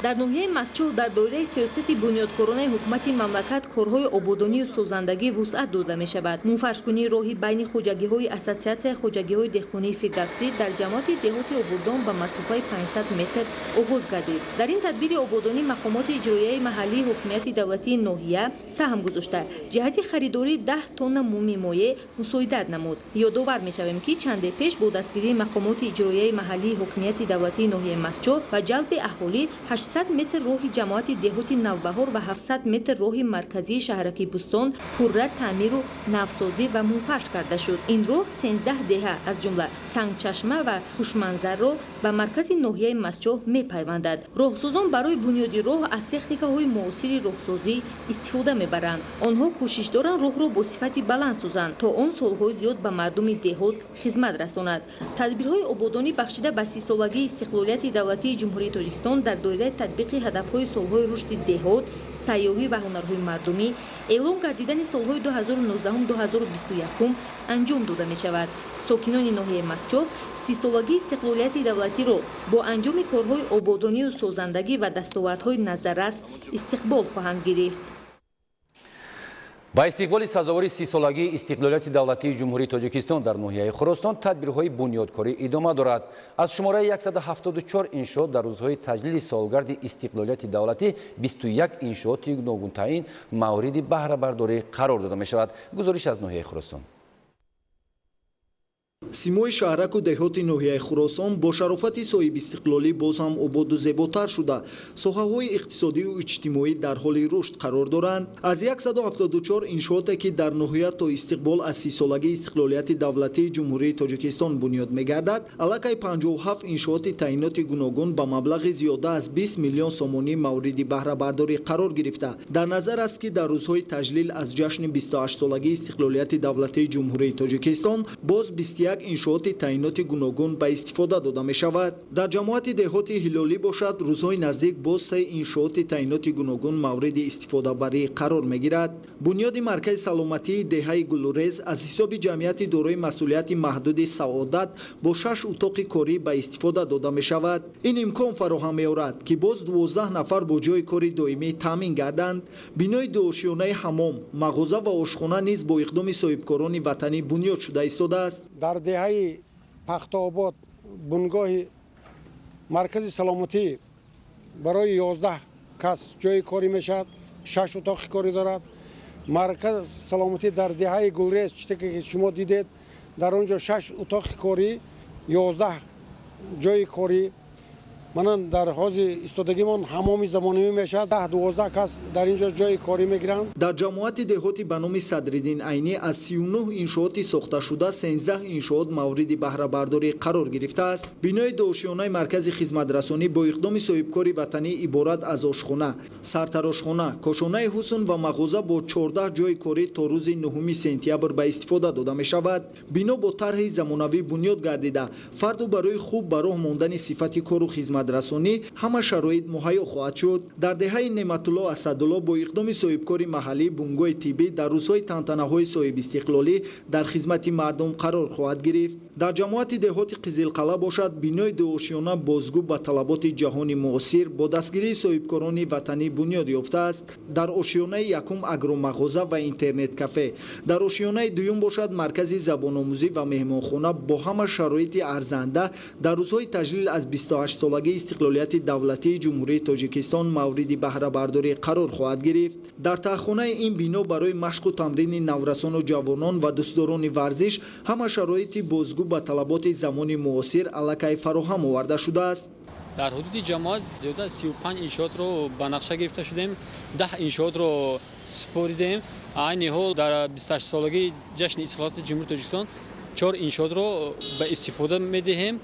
дар ноҳияи Масчоҳ дар доираи сиёсати бунёдкоронаи ҳукумати мамлакат корҳои ободонию созандагӣ вусъат дода мешавад. мунфашкунии роҳи байни хоҷагиҳои Ассотсиатсияи хоҷагиҳои деҳқонии Фирдавсӣ дар ҷамоати деҳоти Ободон ба масофаи 500 метр оғоз гардид. дар ин тадбири ободонӣ мақомоти иҷроияи маҳаллии ҳокимияти давлатии ноҳия саҳм гузошта ҷиҳати харидории 10 тонна мумми моеъ мусоидат намуд. ёдовар мешавем ки чанде пеш бо дастгирии мақомоти иҷроияи маҳаллии ҳокимияти давлатии ноҳияи Масчоҳ ва ҷалби аҳолӣ 800 метр роҳи ҷамоати деҳоти Навбаҳор ва 700 метр роҳи марказии шаҳраки Бӯстон пурра таъмиру навсозӣ ва мунфаш карда шуд. ин роҳ 13 деҳа аз ҷумла Сангчашма ва Хушманзарро ба маркази ноҳияи Масчоҳ мепайвандад. роҳсозон барои бунёди роҳ аз техникаҳои муосири роҳсозӣ истифода мебаранд. онҳо кӯшиш доранд роҳро бо сифати баланд созанд то он солҳои зиёд ба мардуми деҳот хизмат расонад. тадбирҳои ободонӣ бахшида ба 30-солагии истиқлолияти давлатии ҷумҳурии Тоҷикистон дар доираи татбиқи ҳадафҳои солҳои рушди деҳот сайёҳӣ ва ҳунарҳои мардумӣ эълон гардидани солҳои 2019-2021 анҷом дода мешавад. сокинони ноҳияи масчоҳ 30-солагии истиқлолияти давлатиро бо анҷоми корҳои ободонию созандагӣ ва дастовардҳои назаррас истиқбол хоҳанд гирифт. ба истиқболи сазовори 30-солагии истиқлолияти давлатии ҷумҳурии тоҷикистон дар ноҳияи Хуросон тадбирҳои бунёдкорӣ идома дорад. аз шумораи 174 иншоот дар рӯзҳои таҷлили солгарди истиқлолияти давлатӣ 21 иншооти ногунтаин мавриди баҳрабардорӣ қарор дода мешавад. гузориш аз ноҳияи Хуросон. симои шаҳраку деҳоти ноҳияи Хуросон бо шарофати соҳиби истиқлолӣ боз ҳам ободу зеботар шуда соҳаҳои иқтисодию иҷтимоӣ дар ҳоли рушд қарор доранд. аз 174 иншооте ки дар ноҳия то истиқбол аз 30-солагии истиқлолияти давлатии ҷумҳурии тоҷикистон бунёд мегардад, аллакай 57 иншооти таъиноти гуногун ба маблағи зиёда аз 20 миллион сомонӣ мавриди баҳрабардорӣ қарор гирифта. дар назар аст ки дар рӯзҳои таҷлил аз ҷашни 28-солагии истиқлолияти давлатии ҷумҳурии тоҷикистон боз 21 иншооти таъиноти гуногун ба истифода дода мешавад. дар ҷамоати деҳоти ҳилолӣ бошад рӯзҳои наздик боз 3 иншооти таъиноти гуногун мавриди истифодабарӣ қарор мегирад. бунёди маркази саломатии деҳаи гулурез аз ҳисоби ҷамъияти дорои масъулияти маҳдуди саодат бо 6 утоқи корӣ ба истифода дода мешавад. ин имкон фароҳам меорад ки боз 12 нафар бо ҷои кори доимӣ таъмин гарданд. бинои дуошёнаи ҳамом, мағоза ва ошхона низ бо иқдоми соҳибкорони ватанӣ бунёд шуда истодааст. дар деҳаи пахтообод бунгоҳи маркази саломатӣ барои 11 кас ҷои корӣ мешавад, 6 утоқи корӣ дорад. маркази саломатӣ дар деҳаи гулрез чите ки шумо дидед, дар он ҷо 6 утоқи корӣ, 11 ҷои корӣ. манан дар ҳози истодагимон ҳамоми замонавӣ мешавад, 10-12 кас дар ин ҷо ҷои корӣ мегиранд. дар ҷамоати деҳоти ба номи Садриддин Айнӣ аз 39 иншооти сохташуда 13 иншоот мавриди баҳрабардорӣ қарор гирифтааст. бинои дуошёнаи маркази хизматрасонӣ бо иқдоми соҳибкори ватанӣ иборат аз ошхона, сартарошхона, кошонаи ҳусн ва мағоза бо 14 ҷои корӣ то рӯзи 9 сентябр ба истифода дода мешавад. бино бо тарҳи замонавӣ бунёд гардида фарду барои хуб ба роҳ мондани сифати кору хизматрасонӣ ҳама шароит муҳайё хоҳад шуд. дар деҳаи Неъматулло Асадулло бо иқдоми соҳибкори маҳаллӣ бунгоҳи тиббӣ дар рӯзҳои тантанаҳои соҳибистиқлолӣ дар хизмати мардум қарор хоҳад гирифт. дар ҷамоати деҳоти Қизилқалъа бошад бинои дуошёна бозгӯ ба талаботи ҷаҳони муосир бо дастгирии соҳибкорони ватанӣ бунёд ёфтааст. дар ошёнаи якум агромағоза ва интернет-кафе, дар ошёнаи дуюм бошад маркази забономӯзӣ ва меҳмонхона бо ҳама шароити арзанда дар рӯзҳои таҷлил аз 28 солагии истиқлолияти давлатии ҷумҳурии тоҷикистон мавриди баҳрабардорӣ қарор хоҳад гирифт. дар таъхонаи ин бино барои машқу тамрини наврасону ҷавонон ва дӯстдорони варзиш ҳама шароити бозгӯ ба талаботи замони муосир аллакай фароҳам оварда шудааст. дар ҳудуди ҷамоат зиёда 35 иншоотро ба нақша гирифта шудем, 10 иншоотро супоридем. айни ҳол дар 28-солагии ҷашни истиқлолияти ҷумҳурии тоҷикистон 4 иншоотро ба истифода медиҳем.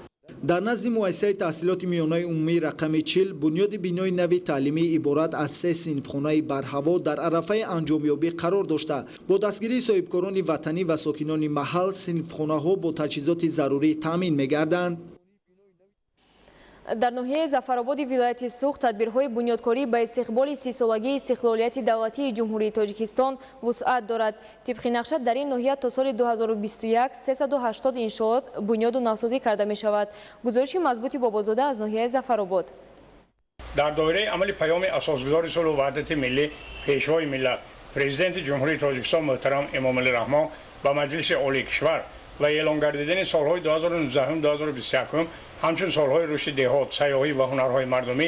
дар назди муассисаи таҳсилоти миёнаи умумии рақами 40 бунёди бинои нави таълимии иборат аз 3 синфхонаи барҳаво дар арафаи анҷомёбӣ қарор дошта бо дастгирии соҳибкорони ватанӣ ва сокинони маҳал синфхонаҳо бо таҷҳизоти зарурӣ таъмин мегарданд. дар ноҳияи Зафарободи вилояти Суғ тадбирҳои бунёдкорӣ ба истиқболи 30-солагии истиқлолияти давлатии ҷумҳурии Тоҷикистон вусъат дорад. тибқи нақша дар ин ноҳия то соли 2021 380 иншоот бунёду навсозӣ карда мешавад. гузориши мазбути Бобозода аз ноҳияи Зафаробод. дар доираи амали паёми асосгузори сулҳу ваҳдати миллӣ пешвои миллат президенти ҷумҳурии Тоҷикистон муҳтарам Эмомалӣ Раҳмон ба маҷлиси олии кишвар ва эълон гардидани солҳои 2019-2021 ҳамчун солҳои рушди деҳот, сайёҳӣ ва ҳунарҳои мардумӣ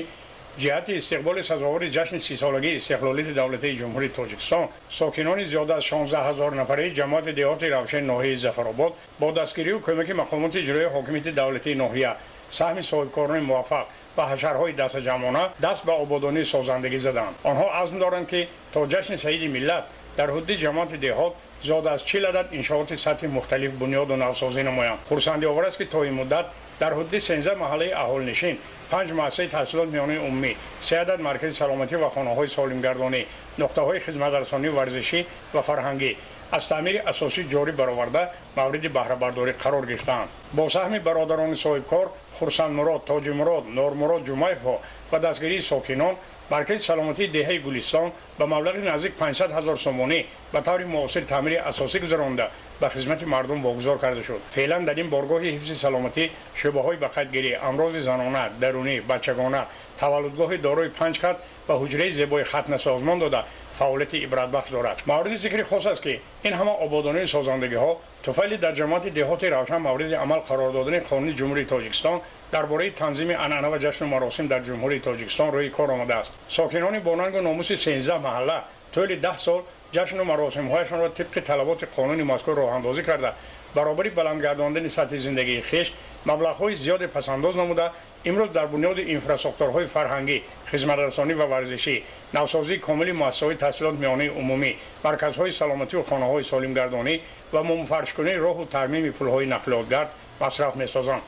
ҷиҳати истиқболи сазовори ҷашни 30-солагии истиқлолияти давлатии ҷумҳурии Тоҷикистон сокинони зиёда аз 16 000 нафараи ҷамоати деҳоти Равшен ноҳияи Зафаробод бо дастгирию кӯмаки мақомоти иҷроии ҳокимияти давлатии ноҳия саҳми соҳибкорони муваффақ ва ҳашарҳои дастаҷамона даст ба ободонии созандагӣ заданд. онҳо азм доранд ки то ҷашни саиди миллат дар ҳудуди ҷамоати деҳот зиёда аз 40 адад иншооти сатҳи мухталиф бунёду навсозӣ намоянд. хурсандиовар аст ки то ин муддат дар ҳудуди 13 маҳаллаи аҳолинишин, 5 муассисаи таҳсилот миёнаи умумӣ, 3 адад маркази саломатӣ ва хонаҳои солимгардонӣ, нуқтаҳои хизматрасонӣ варзишӣ ва фарҳангӣ аз таъмири асосӣ ҷорӣ бароварда мавриди баҳрабардорӣ қарор гирифтаанд. бо саҳми бародарони соҳибкор Хурсандмурод, Тоҷимурод, Нормурод Ҷумаевҳо ва дастгирии сокинон مرکز سلامتی دهه گلستان به مبلغ نزدیک 500,000 سومانی به طور مؤثر تعمیر اساسی گذرانده به خدمت مردم واگذار کرده شد. فعلا در این بارگاه حفظ سلامتی شعبه‌های بقیه‌گیری، امراض زنانه، درونی، بچگانه، تولدگاه دارای 5 خط و حجره زیبای ختنه سازمان داده فعالیت عبرت بخش دارد. مورد ذکر خاص است که این همه آبادانی سازندگی ها طفیلی در جماعت دهات روشن مورد عمل قرار دادن قانون جمهوری تاجیکستان درباره تنظیم عنعنه و جشن و مراسم در جمهوری تاجیکستان روی کار آمده است. ساکنان باننگ و ناموس 13 محله طول 10 سال جشن و مراسم هایشان را طبق طلبات قانون مذکور راه اندازی کرده برابری بلند گرداندن سطح زندگی خویش مبلغ‌های زیاد پسنداز نموده امروز در بنیاد اینفراستراکچورهای فرهنگی، خدمت‌رسانی و ورزشی، نوسازی کامل مؤسسه‌های تحصیلات میانه عمومی، مرکزهای سلامتی و خانه‌های سالمگردانی و فرش‌کنی راه و ترمیم پل‌های نقلیات‌گرد مصرف می‌سازند.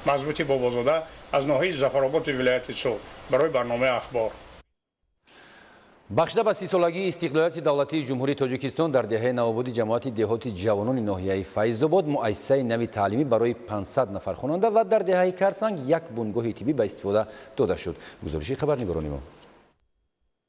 مضبوطی بابازاده از ناحیه ظفرآباد ولایت سوئد برای برنامه اخبار. بخشیده به 30 سالگی استقلالیت دولتی جمهوری تاجیکستان در دهه نوآبادی جماعت دهاتی جوانان ناحیه فیض‌آباد مؤسسه نوی تعلیمی برای 500 نفر خواننده و در دهه کرسنگ یک بنگاه طبی به استفاده داده شد. گزارشی خبرنگاران ما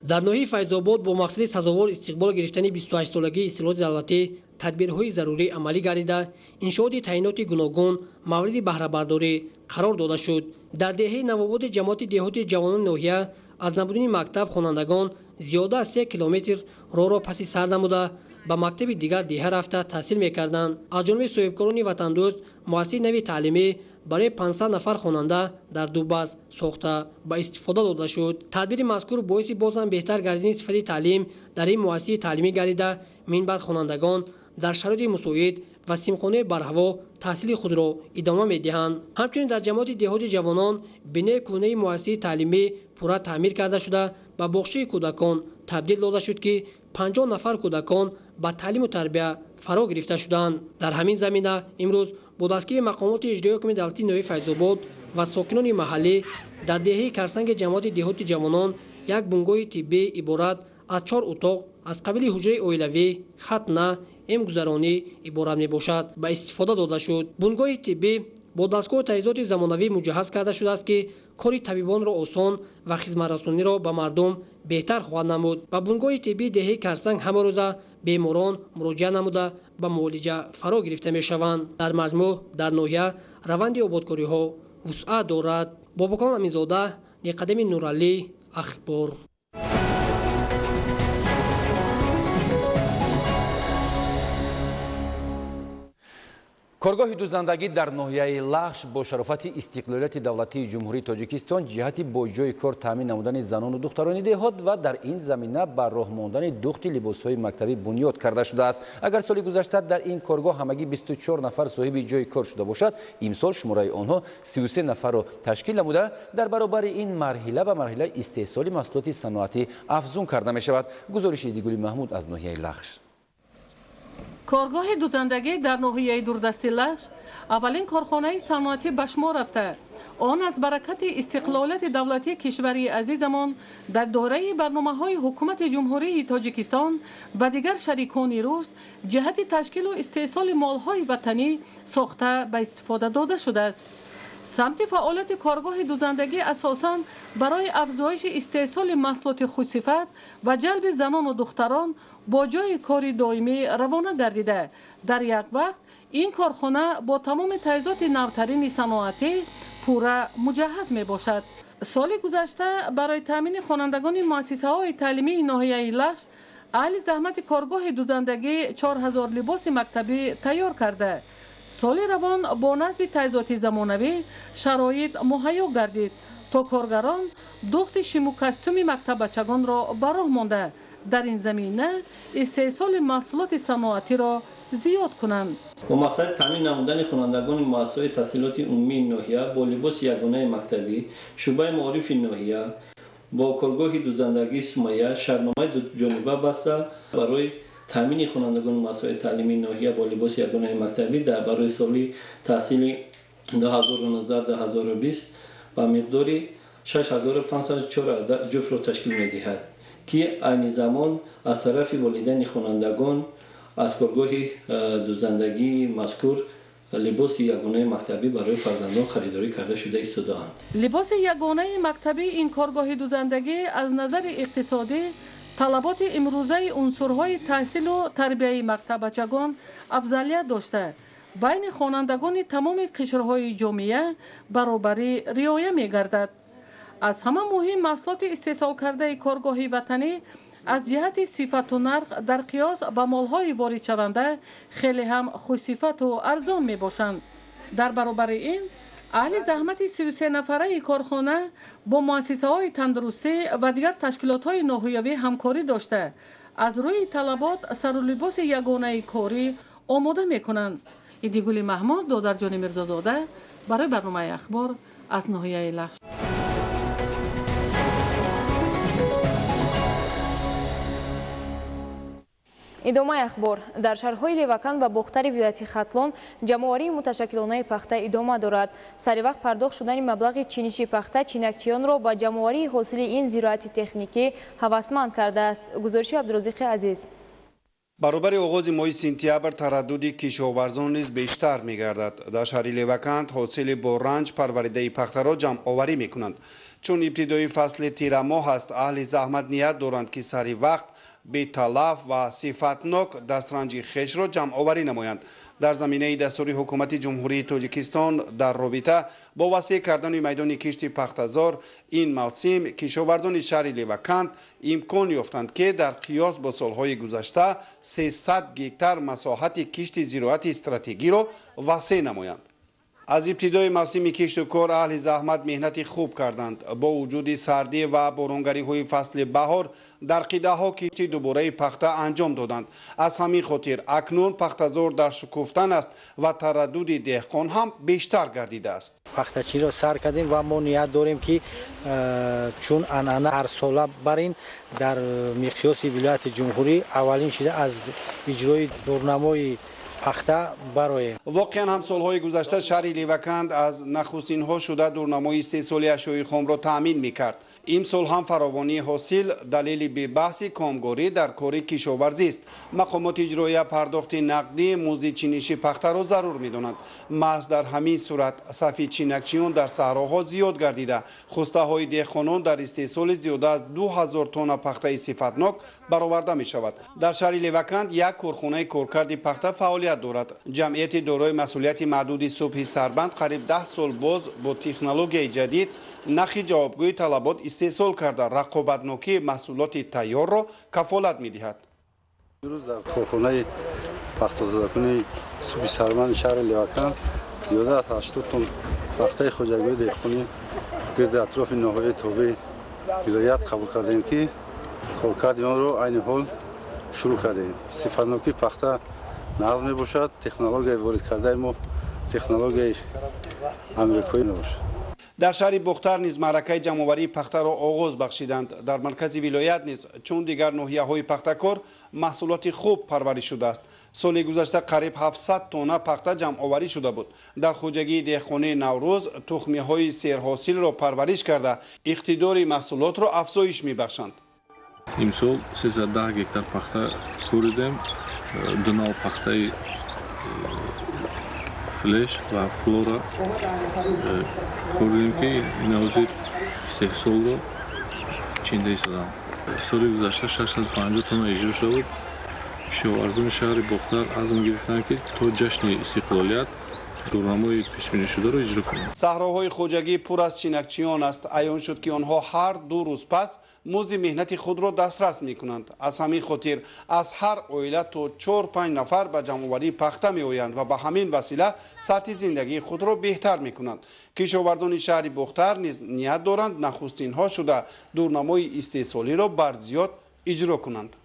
در ناحیه فیض‌آباد با مقصد سزاوار استقبال گرفتن 28 سالگی استقلالیت دولتی تدبیرهای ضروری عملی گردیده انشاء تعیینات گوناگون مورد بهره برداری قرار داده شد. در دهه نوآباد جماعت دهاتی جوانان ناحیه از نبودن مکتب خوانندگان زیاده از 3 کیلومتر راه را پس سر نموده به مکتب دیگر دهه رفته تحصیل می‌کردند. از جانب صاحبکاران وطندوست مؤسسه نوی تعلیمی برای 500 نفر خواننده در دو بخش ساخته به استفاده داده شد. تدبیر مذکور باعث بازم بهتر گردیدن صفت تعلیم در این مؤسسه تعلیمی گردیده من بعد خوانندگان در شرایط مساعد و سیمخانه برهوا تحصیل خود را ادامه می‌دهند. همچنین در جماعت دهات جوانان بنای کونه مؤسسه تعلیمی پورا تعمیر کرده شده به بخش کودکان تبدیل داده شد که 50 نفر کودکان به تعلیم و تربیت فرا گرفته شدند. در همین زمینه امروز با دستگیری مقامات اجرایی حکم دولتی نوی فیض‌آباد و ساکنان محلی در دهه کرسنگ جماعت دهات جوانان یک بنگاه طبی عبارت از 4 اتاق از قبیل حجره اویلوی، ختنه، امگذرانی عبارت میباشد به استفاده داده شد. بنگاه طبی با دستگاه تجهیزات زمانوی مجهز کرده شده است که کار طبیبان را آسان و خدمت‌رسانی را به مردم بهتر خواهد نمود. و بنگاه طبی دهه کرسنگ همه روزه بیماران مراجعه نموده به معالجه فرا گرفته میشوند. در مجموع در ناحیه روند آبادکاری ها وسعت دارد. بابکان امینزاده، نقدم نورعلی، اخبار. کارگاه دوزندگی در ناحیه لخش با شرافت استقلالیت دولتی جمهوری تاجیکستان جهت با جای کار تامین نمودن زنان و دختران دهات و در این زمینه بر راه ماندن دوخت لباس‌های مکتبی بنیاد کرده شده است. اگر سال گذشته در این کارگاه همگی 24 نفر صاحب جای کار شده باشد، امسال شماره آنها 33 نفر را تشکیل نموده در برابر این مرحله به مرحله استحصال محصولات صنعتی افزون کرده می شود. گزارش دیگولی محمود از ناحیه لخش. کارگاه دوزندگی در ناحیه دوردستی لخش اولین کارخانه صنعتی به شمار رفته. آن از برکت استقلالیت دولتی کشوری عزیزمان در دوره برنامه‌های حکومت جمهوری تاجیکستان و دیگر شریکان رشد جهت تشکیل و استحصال مال‌های وطنی ساخته به استفاده داده شده است. سمت فعالیت کارگاه دوزندگی اساساً برای افزایش استحصال محصولات خوش‌صفت و جلب زنان و دختران با جای کاری دائمی روانه گردیده. در یک وقت این کارخانه با تمام تجهیزات نوترین صنعتی پورا مجهز می باشد. سال گذشته برای تامین خوانندگان مؤسسه‌های تعلیمی ناحیه لخش اهل زحمت کارگاه دوزندگی 4000 لباس مکتبی تیار کرده. سال روان با نصب تجهیزات زمانوی شرایط مهیا گردید تا کارگران دوخت شیم و کاستوم مکتب بچگان را براه مانده در این زمینه استحصال محصولات صنعتی را زیاد کنند. با مقصد تامین نمودن خوانندگان مؤسسه‌های تحصیلات عمومی ناحیه با لباس یگانه مکتبی، شعبه معارف ناحیه با کارگاه دوزندگی سمیه شرطنامه دو جانبه بسته برای تامین خوانندگان مؤسسه‌های تعلیمی ناحیه با لباس یگانه مکتبی در برای سال تحصیلی 2019-2020 با مقدار 6504 جفت را تشکیل می‌دهد که عین زمان از طرف والدین خوانندگان از کارگاه دوزندگی مذکور لباس یگانه مکتبی برای فرزندان خریداری کرده شده ایستاده‌اند. لباس یگانه مکتبی این کارگاه دوزندگی از نظر اقتصادی طلبات امروزه عنصرهای تحصیل و تربیه مکتبچگان افضلیت داشته بین خوانندگان تمام قشرهای جامعه برابری رعایت می‌گردد. از همه مهم محصولات استحصال کرده کارگاه وطنی از جهت صفت و نرخ در قیاس با مال‌های وارد شونده خیلی هم خوش‌صفت و ارزان می‌باشند. در برابر این اهل زحمت 33 نفره کارخانه با مؤسسه‌های تندرستی و دیگر تشکیلات‌های ناحیوی همکاری داشته از روی طلبات سر و لباس یگانه کاری آماده می‌کنند. ایدیگولی محمود دادرجان میرزازاده برای برنامه اخبار از ناحیه لخش. ادامه اخبار در شهرهای لوکان و بختر ولایت ختلان جمع‌آوری متشکلانه پخته ادامه دارد. سر وقت پرداخت شدن مبلغ چینشی پخته چینکچیان را با جمع‌آوری حاصل این زراعت تکنیکی هوسمند کرده است. گزارش عبدالرزاق عزیز. برابر آغاز ماه سپتامبر تردد کشاورزان نیز بیشتر می‌گردد. در شهر لوکان حاصل با رنج پروریده پخته را جمع‌آوری می‌کنند. چون ابتدای فصل تیر ماه است اهل زحمت نیت دارند که سر وقت به تلف و صفتناک دسترنج خویش را جمع آوری نمایند. در زمینه دستور حکومت جمهوری تاجیکستان در رابطه با وسیع کردن میدان کشت پخته‌زار این موسم کشاورزان شهر لوکان امکان یافتند که در قیاس با سالهای گذشته 300 گکتار مساحت کشت زراعت استراتژی را وسیع نمایند. از ابتدای موسم کشت و کار اهل زحمت مهنت خوب کردند. با وجود سردی و بارانگری های فصل بهار در قیده ها کشتی دوباره پخته انجام دادند. از همین خاطر اکنون پخته‌زار در شکفتن است و تردد دهقان هم بیشتر گردیده است. پخته‌چی را سر کردیم و ما نیت داریم که چون عنعنه هر ساله برین در مقیاس ولایت جمهوری اولین شده از اجرای دورنمای پخته برای واقعا هم سالهای گذشته شهر لوکان از نخستین ها شده دورنمای استحصالی اشیاء خام را تامین میکرد. این سال هم فراوانی حاصل دلیل به بحث کامگاری در کار کشاورزی است. مقامات اجرایی پرداخت نقدی مزد چینشی پخته را ضرور میدانند. محض در همین صورت صف چینکچیان در صحراها زیاد گردیده خواسته های دهقانان در استحصال زیاده از 2000 تن پخته صفتناک برآورده می شود. در شهر لوکان یک کارخانه کارکرد پخته فعالیت دارد. جمعیت دارای مسئولیت محدود صبح سربند قریب 10 سال باز با تکنولوژی جدید نخ جوابگوی طلبات استحصال کرده رقابتناکی محصولات تیار را کفالت می دهد. امروز در کارخانه پخته‌زدکنی صبح سربند شهر لوکان زیاده از 80 تن پخته خوجگوی دهقانی گرد اطراف ناحیه تابع ولایت قبول کردیم که کارکرد آن را عین حال شروع کردیم. صفتناکی پخته نقض می باشد. تکنولوژی وارد کرده ما تکنولوژی آمریکایی نباشد. در شهر بختر نیز معرکه جمع‌آوری پخته را آغاز بخشیدند. در مرکز ولایت نیز چون دیگر ناحیه‌های پخته‌کار محصولات خوب پرورش شده است. سال گذشته قریب 700 تن پخته جمع‌آوری شده بود. در خوجگی دهقانی نوروز تخمی‌های سرحاصل را پرورش کرده اقتدار محصولات را افزایش می‌بخشند. امسال 310 گکتار پخته کوردیم. دو نوع پخته فلش و فلورا خوردیم که این حاضر استحصال را چینده ایستادم. سال گذشته 650 تن اجرا شده بود. کشاورزان شهر بختر عزم گرفتند که تا جشن استقلالیت دورنمای پیشبینی شده را اجرا کنند. صحراهای خوجگی پر از چینکچیان است. عیان شد که آنها هر 2 روز پس مزد مهنت خود را دسترس می کنند. از همین خاطر از هر عائله تا 4-5 نفر به جمع‌آوری پخته می آیند و به همین وسیله سطح زندگی خود را بهتر می کنند. کشاورزان شهر بختر نیز نیت دارند نخستین ها شده دورنمای استحصالی را بر زیاد اجرا کنند.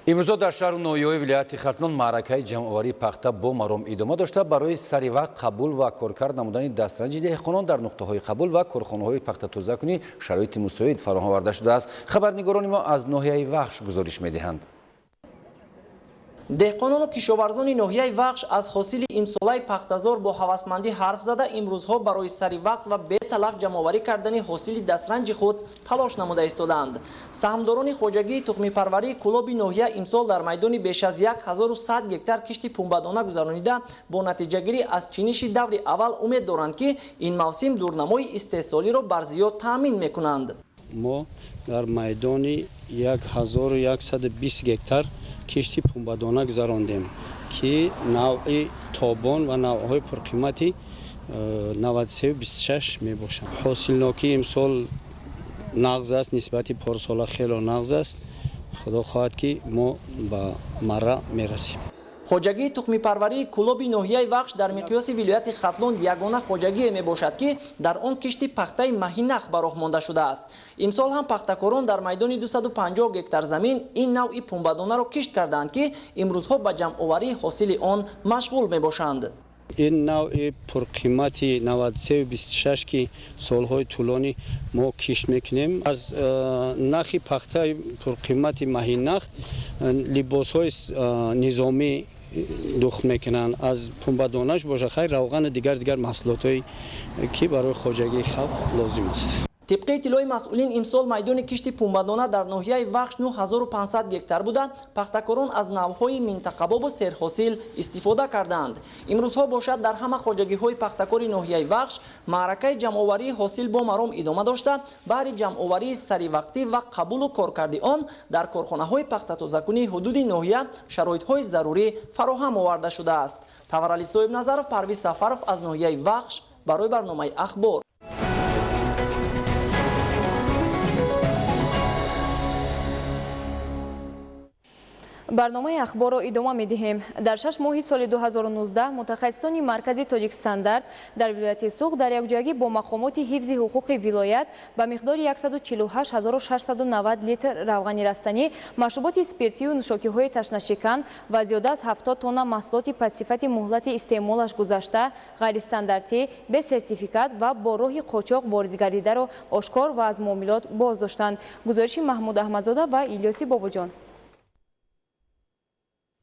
امروز در شهر و ناحیه‌های ولایت ختلان معرکه جمع‌آوری پخته با مرام ادامه داشته. برای سری وقت قبول و کارکرد نمودن دسترنج دهقانان در نقطه‌های قبول و کارخانه‌های پخته تازه‌کنی شرایط مساعد فراهم آورده شده است. خبرنگاران ما از ناحیه وخش گزارش می‌دهند. деҳқонону кишоварзони ноҳияи вахш аз ҳосили имсолаи пахтазор бо ҳавасмандӣ ҳарф зада имрӯзҳо барои сари вақт ва беталаф ҷамъоварӣ кардани ҳосили дастранҷи худ талош намуда истоданд. саҳмдорони хоҷагии тухмипарварии Кулоби ноҳия имсол дар майдони беш аз 1100 гектар кишти пунбадона гузаронида бо натиҷагирӣ аз чиниши даври аввал умед доранд ки ин мавсим дурнамои истеҳсолиро барзиёд таъмин мекунанд. мо дар майдони 1120 гектар кишти пунбадона гузарондем ки навъи тобон ва навъҳои пурқимати 9326 мебошанд. ҳосилнокии имсол нағз аст, нисбати порсола хело нағз аст. худо хоҳад ки мо ба марра мерасем. хоҷагии тухмипарварии Кулоби ноҳияи вахш дар миқёси вилояти Хатлон ягона хоҷагие мебошад ки дар он кишти пахтаи маҳинах ба роҳ монда шудааст. имсол ҳам пахтакорон дар майдони 250 гектар замин ин навъи пунбадонаро кишт карданд ки имрӯзҳо ба ҷамъоварии ҳосили он машғул мебошанд. ин навъи пурқимати 9326 ки солҳои тӯлонӣ мо кишт мекунем. аз нахи пахтаи пурқимати маҳинах либосҳои низомӣ духт мекунанд. аз пунбадонаш боша хайр равғани дигар маҳсулотҳое ки барои хоҷагии халқ лозим аст. тибқи иттилои масъулин имсол майдони кишти пунбадона дар ноҳияи вахш 9500 гектар буда пахтакорон аз навъҳои минтақабобу серҳосил истифода карданд. имрӯзҳо бошад дар ҳама хоҷагиҳои пахтакори ноҳияи вахш маъракаи ҷамъоварии ҳосил бо маром идома дошта баҳри ҷамъоварии саривақтӣ ва қабулу коркарди он дар корхонаҳои пахтатозакунии ҳудуди ноҳия шароитҳои зарурӣ фароҳам оварда шудааст. таварали соҳибназаров, Парвиз Сафаров аз ноҳияи вахш барои барномаи ахбор. барномаи ахборро идома медиҳем. дар 6 моҳи соли 2019 мутахассисони маркази Тоҷик Стандарт дар вилояти Суғ дар якҷоягӣ бо мақомоти ҳифзи ҳуқуқи вилоят ба миқдори 148690 литр равғани растанӣ, машруботи спиртию нӯшокиҳои ташнашикан ва зиёда аз 70 тонна маҳсулоти пассифати муҳлати истеъмолаш гузашта, ғайристандартӣ, бе сертификат ва бо роҳи қочоқ воридгардидаро ошкор ва аз муомилот боз доштанд. гузориши Маҳмуд Аҳмадзода ва Илёси Бобоҷон.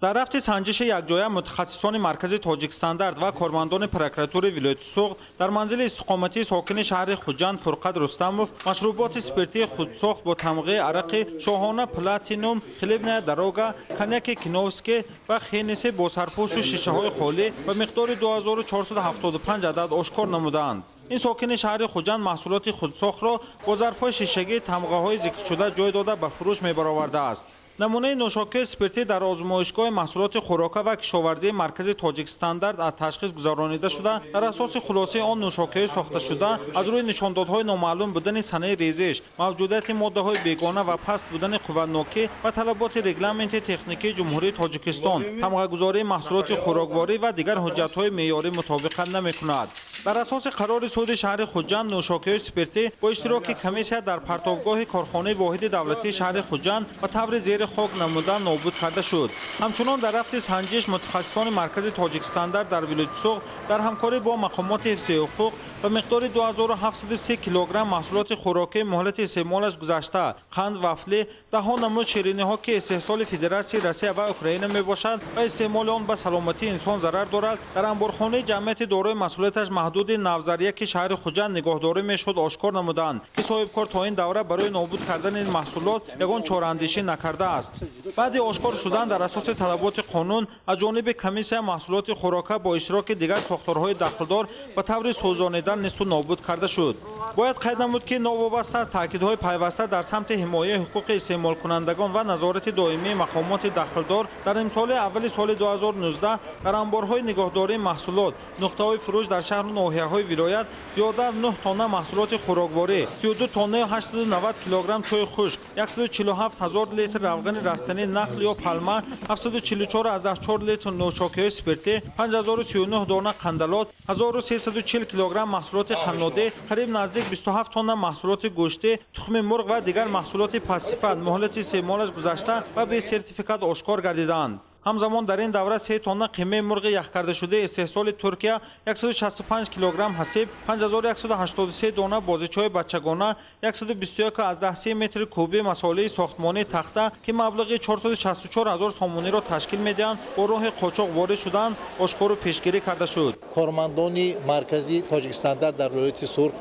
дар рафти санҷиши якҷоя мутахассисони маркази Тоҷик Стандарт ва кормандони прокуратураи вилояти Суғ дар манзили истиқоматии сокини шаҳри Хуҷанд Фурқат Рустамов машруботи спиртии худсохт бо тамғии арақи Шоҳона Платинум, Хлебная дорога, коньяки Киновский ва Хеннеси бо сарпӯшу шишаҳои холӣ ба миқдори 2475 адад ошкор намуданд. ин сокини шаҳри Хуҷанд маҳсулоти худсохтро бо зарфҳои шишагии тамғаҳои зикршуда ҷой дода ба фурӯш мебаровардааст. намунаи нӯшокии спиртӣ дар озмоишгоҳи маҳсулоти хӯрока ва кишоварзии маркази Тоҷик Стандарт аз ташхис гузаронида шуда, дар асоси хулосаи он нӯшокиҳои сохташуда аз рӯи нишондодҳои номаълум будани санаи резиш, мавҷудияти моддаҳои бегона ва паст будани қувватнокӣ ва талаботи регламенти техникии ҷумҳурии Тоҷикистон, тамғагузории маҳсулоти хӯрокворӣ ва дигар ҳуҷҷатҳои меъёрӣ мутобиқат намекунад. дар асоси қарори суди шаҳри Хуҷанд нӯшокиҳои спиртӣ бо иштироки комиссия дар партовгоҳи корхонаи воҳиди давлатии шаҳри Хуҷанд ба таври зери хок намуда нобуд карда шуд. ҳамчунон дар рафти санҷиш мутахассисони маркази Тоҷик Стандарт дар вилояти Суғ дар ҳамкорӣ бо мақомоти ҳифзи ҳуқуқ ба миқдори 2730 килограмм маҳсулоти хӯрокии муҳлати истеъмолаш гузашта, қанд, вафлӣ, даҳон намуд шириниҳо ки истеҳсоли Федератсияи Россия ва Украина мебошад ва истеъмоли он ба саломатии инсон зарар дорад, дар амборхонаи ҷамъияти дорои масъулияташ маҳдуди Навзария ки шаҳри Хуҷанд нигоҳдорӣ мешуд ошкор намуданд ки соҳибкор то ин давра барои нобуд кардани ин маҳсулот ягон чораандешӣ накардааст. баъди ошкор шудан дар асоси талаботи қонун аз ҷониби комиссия маҳсулоти хӯрока бо иштироки дигар сохторҳои дахлдор ба таври сӯзонидан нисфу нобуд карда шуд. бояд қайд намуд ки новобаста аз таъкидҳои пайваста дар самти ҳимояи ҳуқуқи истеъмолкунандагон ва назорати доимии мақомоти дахлдор дар имсоли аввали соли 2019 дар амборҳои нигоҳдории маҳсулот, нуқтаҳои фурӯш дар шаҳру ноҳияҳои вилоят зиёда аз 9 тонна маҳсулоти хӯрокворӣ, 32 тонна 890 килограмм чойи хушк, 147 ҳазор литр равғани растанӣ нахл ё палма, 744 литр нӯшокиҳои спиртӣ, 5039 дона қандалот, 1340 килограмм маҳсулоти қаннодӣ, қариб наздик 27 тонна маҳсулоти гӯшти, тухми мурғ ва дигар маҳсулоти пассифат муҳлати истеъмолаш гузашта ва бе сертификат ошкор гардиданд. ҳамзамон дар ин давра 3 тонна қимаи мурғи яхкардашуда истеҳсоли Туркия, 165 килограмм ҳасиб, 5183 дона бозичаи бачагона, 121 аз 10 метри куби масолии сохтмонии тахта ки маблағи 464 000 сомониро ташкил медиҳанд, бо роҳи қочоқ ворид шуданд, ошкору пешгирӣ карда шуд. Кормандони маркази Тоҷикистандар дар вилояти Сурх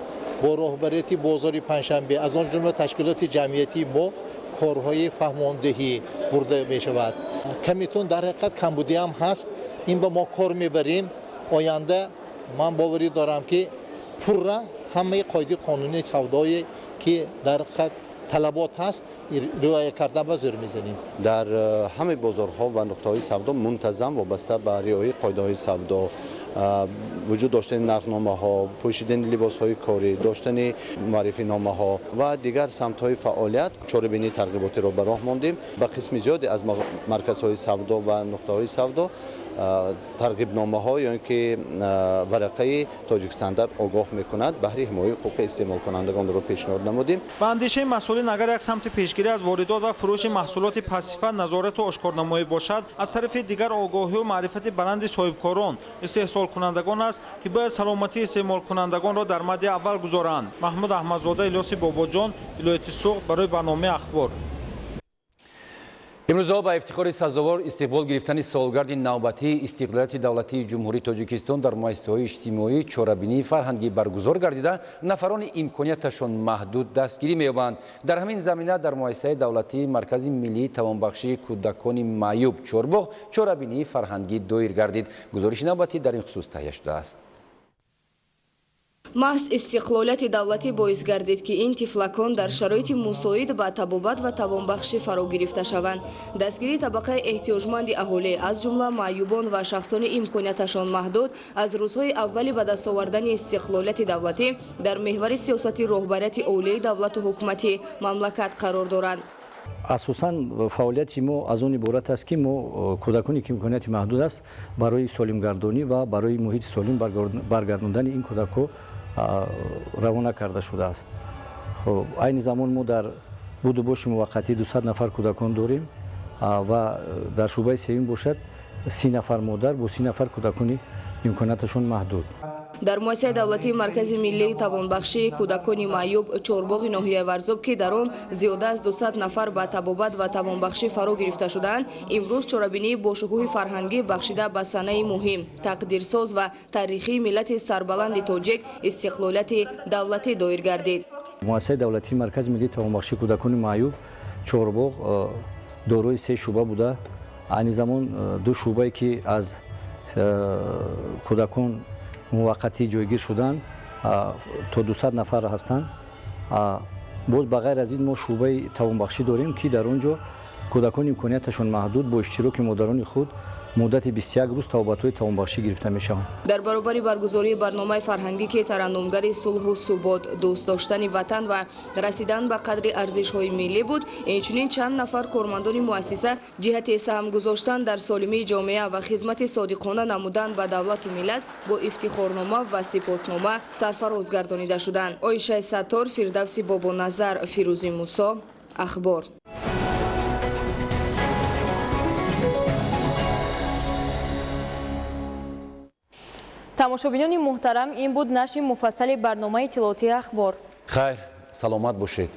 бо роҳбарияти бозори Панҷшанбе аз он ҷумла ташкилоти ҷамъияти мо корҳои фаҳмондеҳӣ бурда мешавад. Камитон дар ҳақиқат камбудӣ ҳам ҳаст. Ин ба мо кор мебарем. Оянда ман боварӣ дорам ки пурра ҳамаи қоидаи қонунии савдое ки дар ҳақиқат талабот ҳаст риоя кардан ба зӯр мезанем. дар ҳамаи бозорҳо ва нуқтаҳои савдо мунтазам вобаста ба риояи қоидаҳои савдо, вуҷуд доштани нархномаҳо, пӯшидани либосҳои корӣ, доштани маърифиномаҳо ва дигар самтҳои фаъолият чорабинии тарғиботиро ба роҳ мондем. Ба қисми зиёде аз марказҳои савдо ва нуқтаҳои савдо тарғибномаҳо ё ин ки варақаи Тоҷикистандар огоҳ мекунад баҳри ҳимояи ҳуқуқи истеъмолкунандагонро пешниҳод намудем. ба андешаи масъулин агар як самти пешгирӣ аз воридот ва фурӯши маҳсулоти пасифа назорату ошкорнамоӣ бошад, аз тарафи дигар огоҳию маърифати баланди соҳибкорон истеҳсолкунандагон аст ки бояд саломатии истеъмолкунандагонро дар мадди аввал гузоранд. Маҳмуд Аҳмадзода, Илёси Бобоҷон, вилояти Суғд, барои барномаи Ахбор. имрӯзҳо ба ифтихори сазовор истиқбол гирифтани солгарди навбатии истиқлолияти давлатии ҷумҳурии Тоҷикистон дар муассисаҳои иҷтимоӣ чорабинии фарҳангӣ баргузор гардида, нафарони имконияташон маҳдуд дастгирӣ меёбанд. Дар ҳамин замина дар муассисаи давлатии Маркази миллии тавонбахшии кӯдакони маъюб Чорбоғ чорабинии фарҳангӣ доир гардид. Гузориши навбатӣ дар ин хусус таҳия шудааст. маҳз истиқлолияти давлатӣ боис гардид ки ин тифлакон дар шароити мусоид ба табобат ва тавонбахшӣ фаро гирифта шаванд. Дастгирии табақаи эҳтиёҷманди аҳолӣ аз ҷумла маъюбон ва шахсони имконияташон маҳдуд аз рӯзҳои аввали ба дастовардани истиқлолияти давлатӣ дар меҳвари сиёсати роҳбарияти олии давлату ҳукумати мамлакат қарор доранд. асосан фаъолияти мо аз он иборат аст ки мо кӯдаконе ки имконияти маҳдуд аст барои солимгардонӣ ва барои муҳити солим баргардондани ин кӯдакҳо равона карда шудааст. Хоб айни замон мо дар буду боши муваққатӣ 200 нафар кӯдакон дорем ва дар шӯъбаи сеюм бошад 30 нафар модар бо 30 нафар кӯдакони имконияташон маҳдуд. дар муассисаи давлатии Маркази миллии тавонбахшии кӯдакони маъюб Чорбоғи ноҳияи Варзоб ки дар он зиёда аз 200 нафар ба табобат ва тавонбахшӣ фаро гирифта шуданд, имрӯз чорабинии бошукӯҳи фарҳангӣ бахшида ба санаи муҳим, тақдирсоз ва таърихии миллати сарбаланди тоҷик истиқлолияти давлатӣ доир гардид. муассисаи давлатии Маркази миллии тавонбахшии кӯдакони маъюб Чорбоғ дорои 3 шӯъба буда, айни замон 2 шӯъбае ки аз кӯдакон муваққатӣ ҷойгир шуданд то 200 нафар ҳастанд. боз ба ғайр аз ин мо шӯъбаи тавонбахшӣ дорем ки дар он ҷо кӯдакони имконияташон маҳдуд бо иштироки модарони худ муддати 21 рӯз табобатҳои тавонбахшӣ гирифта мешаванд. дар баробари баргузории барномаи фарҳангӣ ки тарannумгари сулҳу субот, дӯстдоштани ватан ва расидан ба қадри арзишҳои миллӣ буд, инчунин чанд нафар кормандони муассиса ҷиҳати саҳм гузоштан дар солимии ҷомеа ва хизмати содиқона намудан ба давлату миллат бо ифтихорнома ва сипоснома сарфароз гардонида шуданд. Оишаи Саттор, Фирдавси Бобоназар, Фирӯзи Мусо, Ахбор. тамошобинони муҳтарам, ин буд нашри муфассали барномаи иттилоотии Ахбор. хайр, саломат бошед.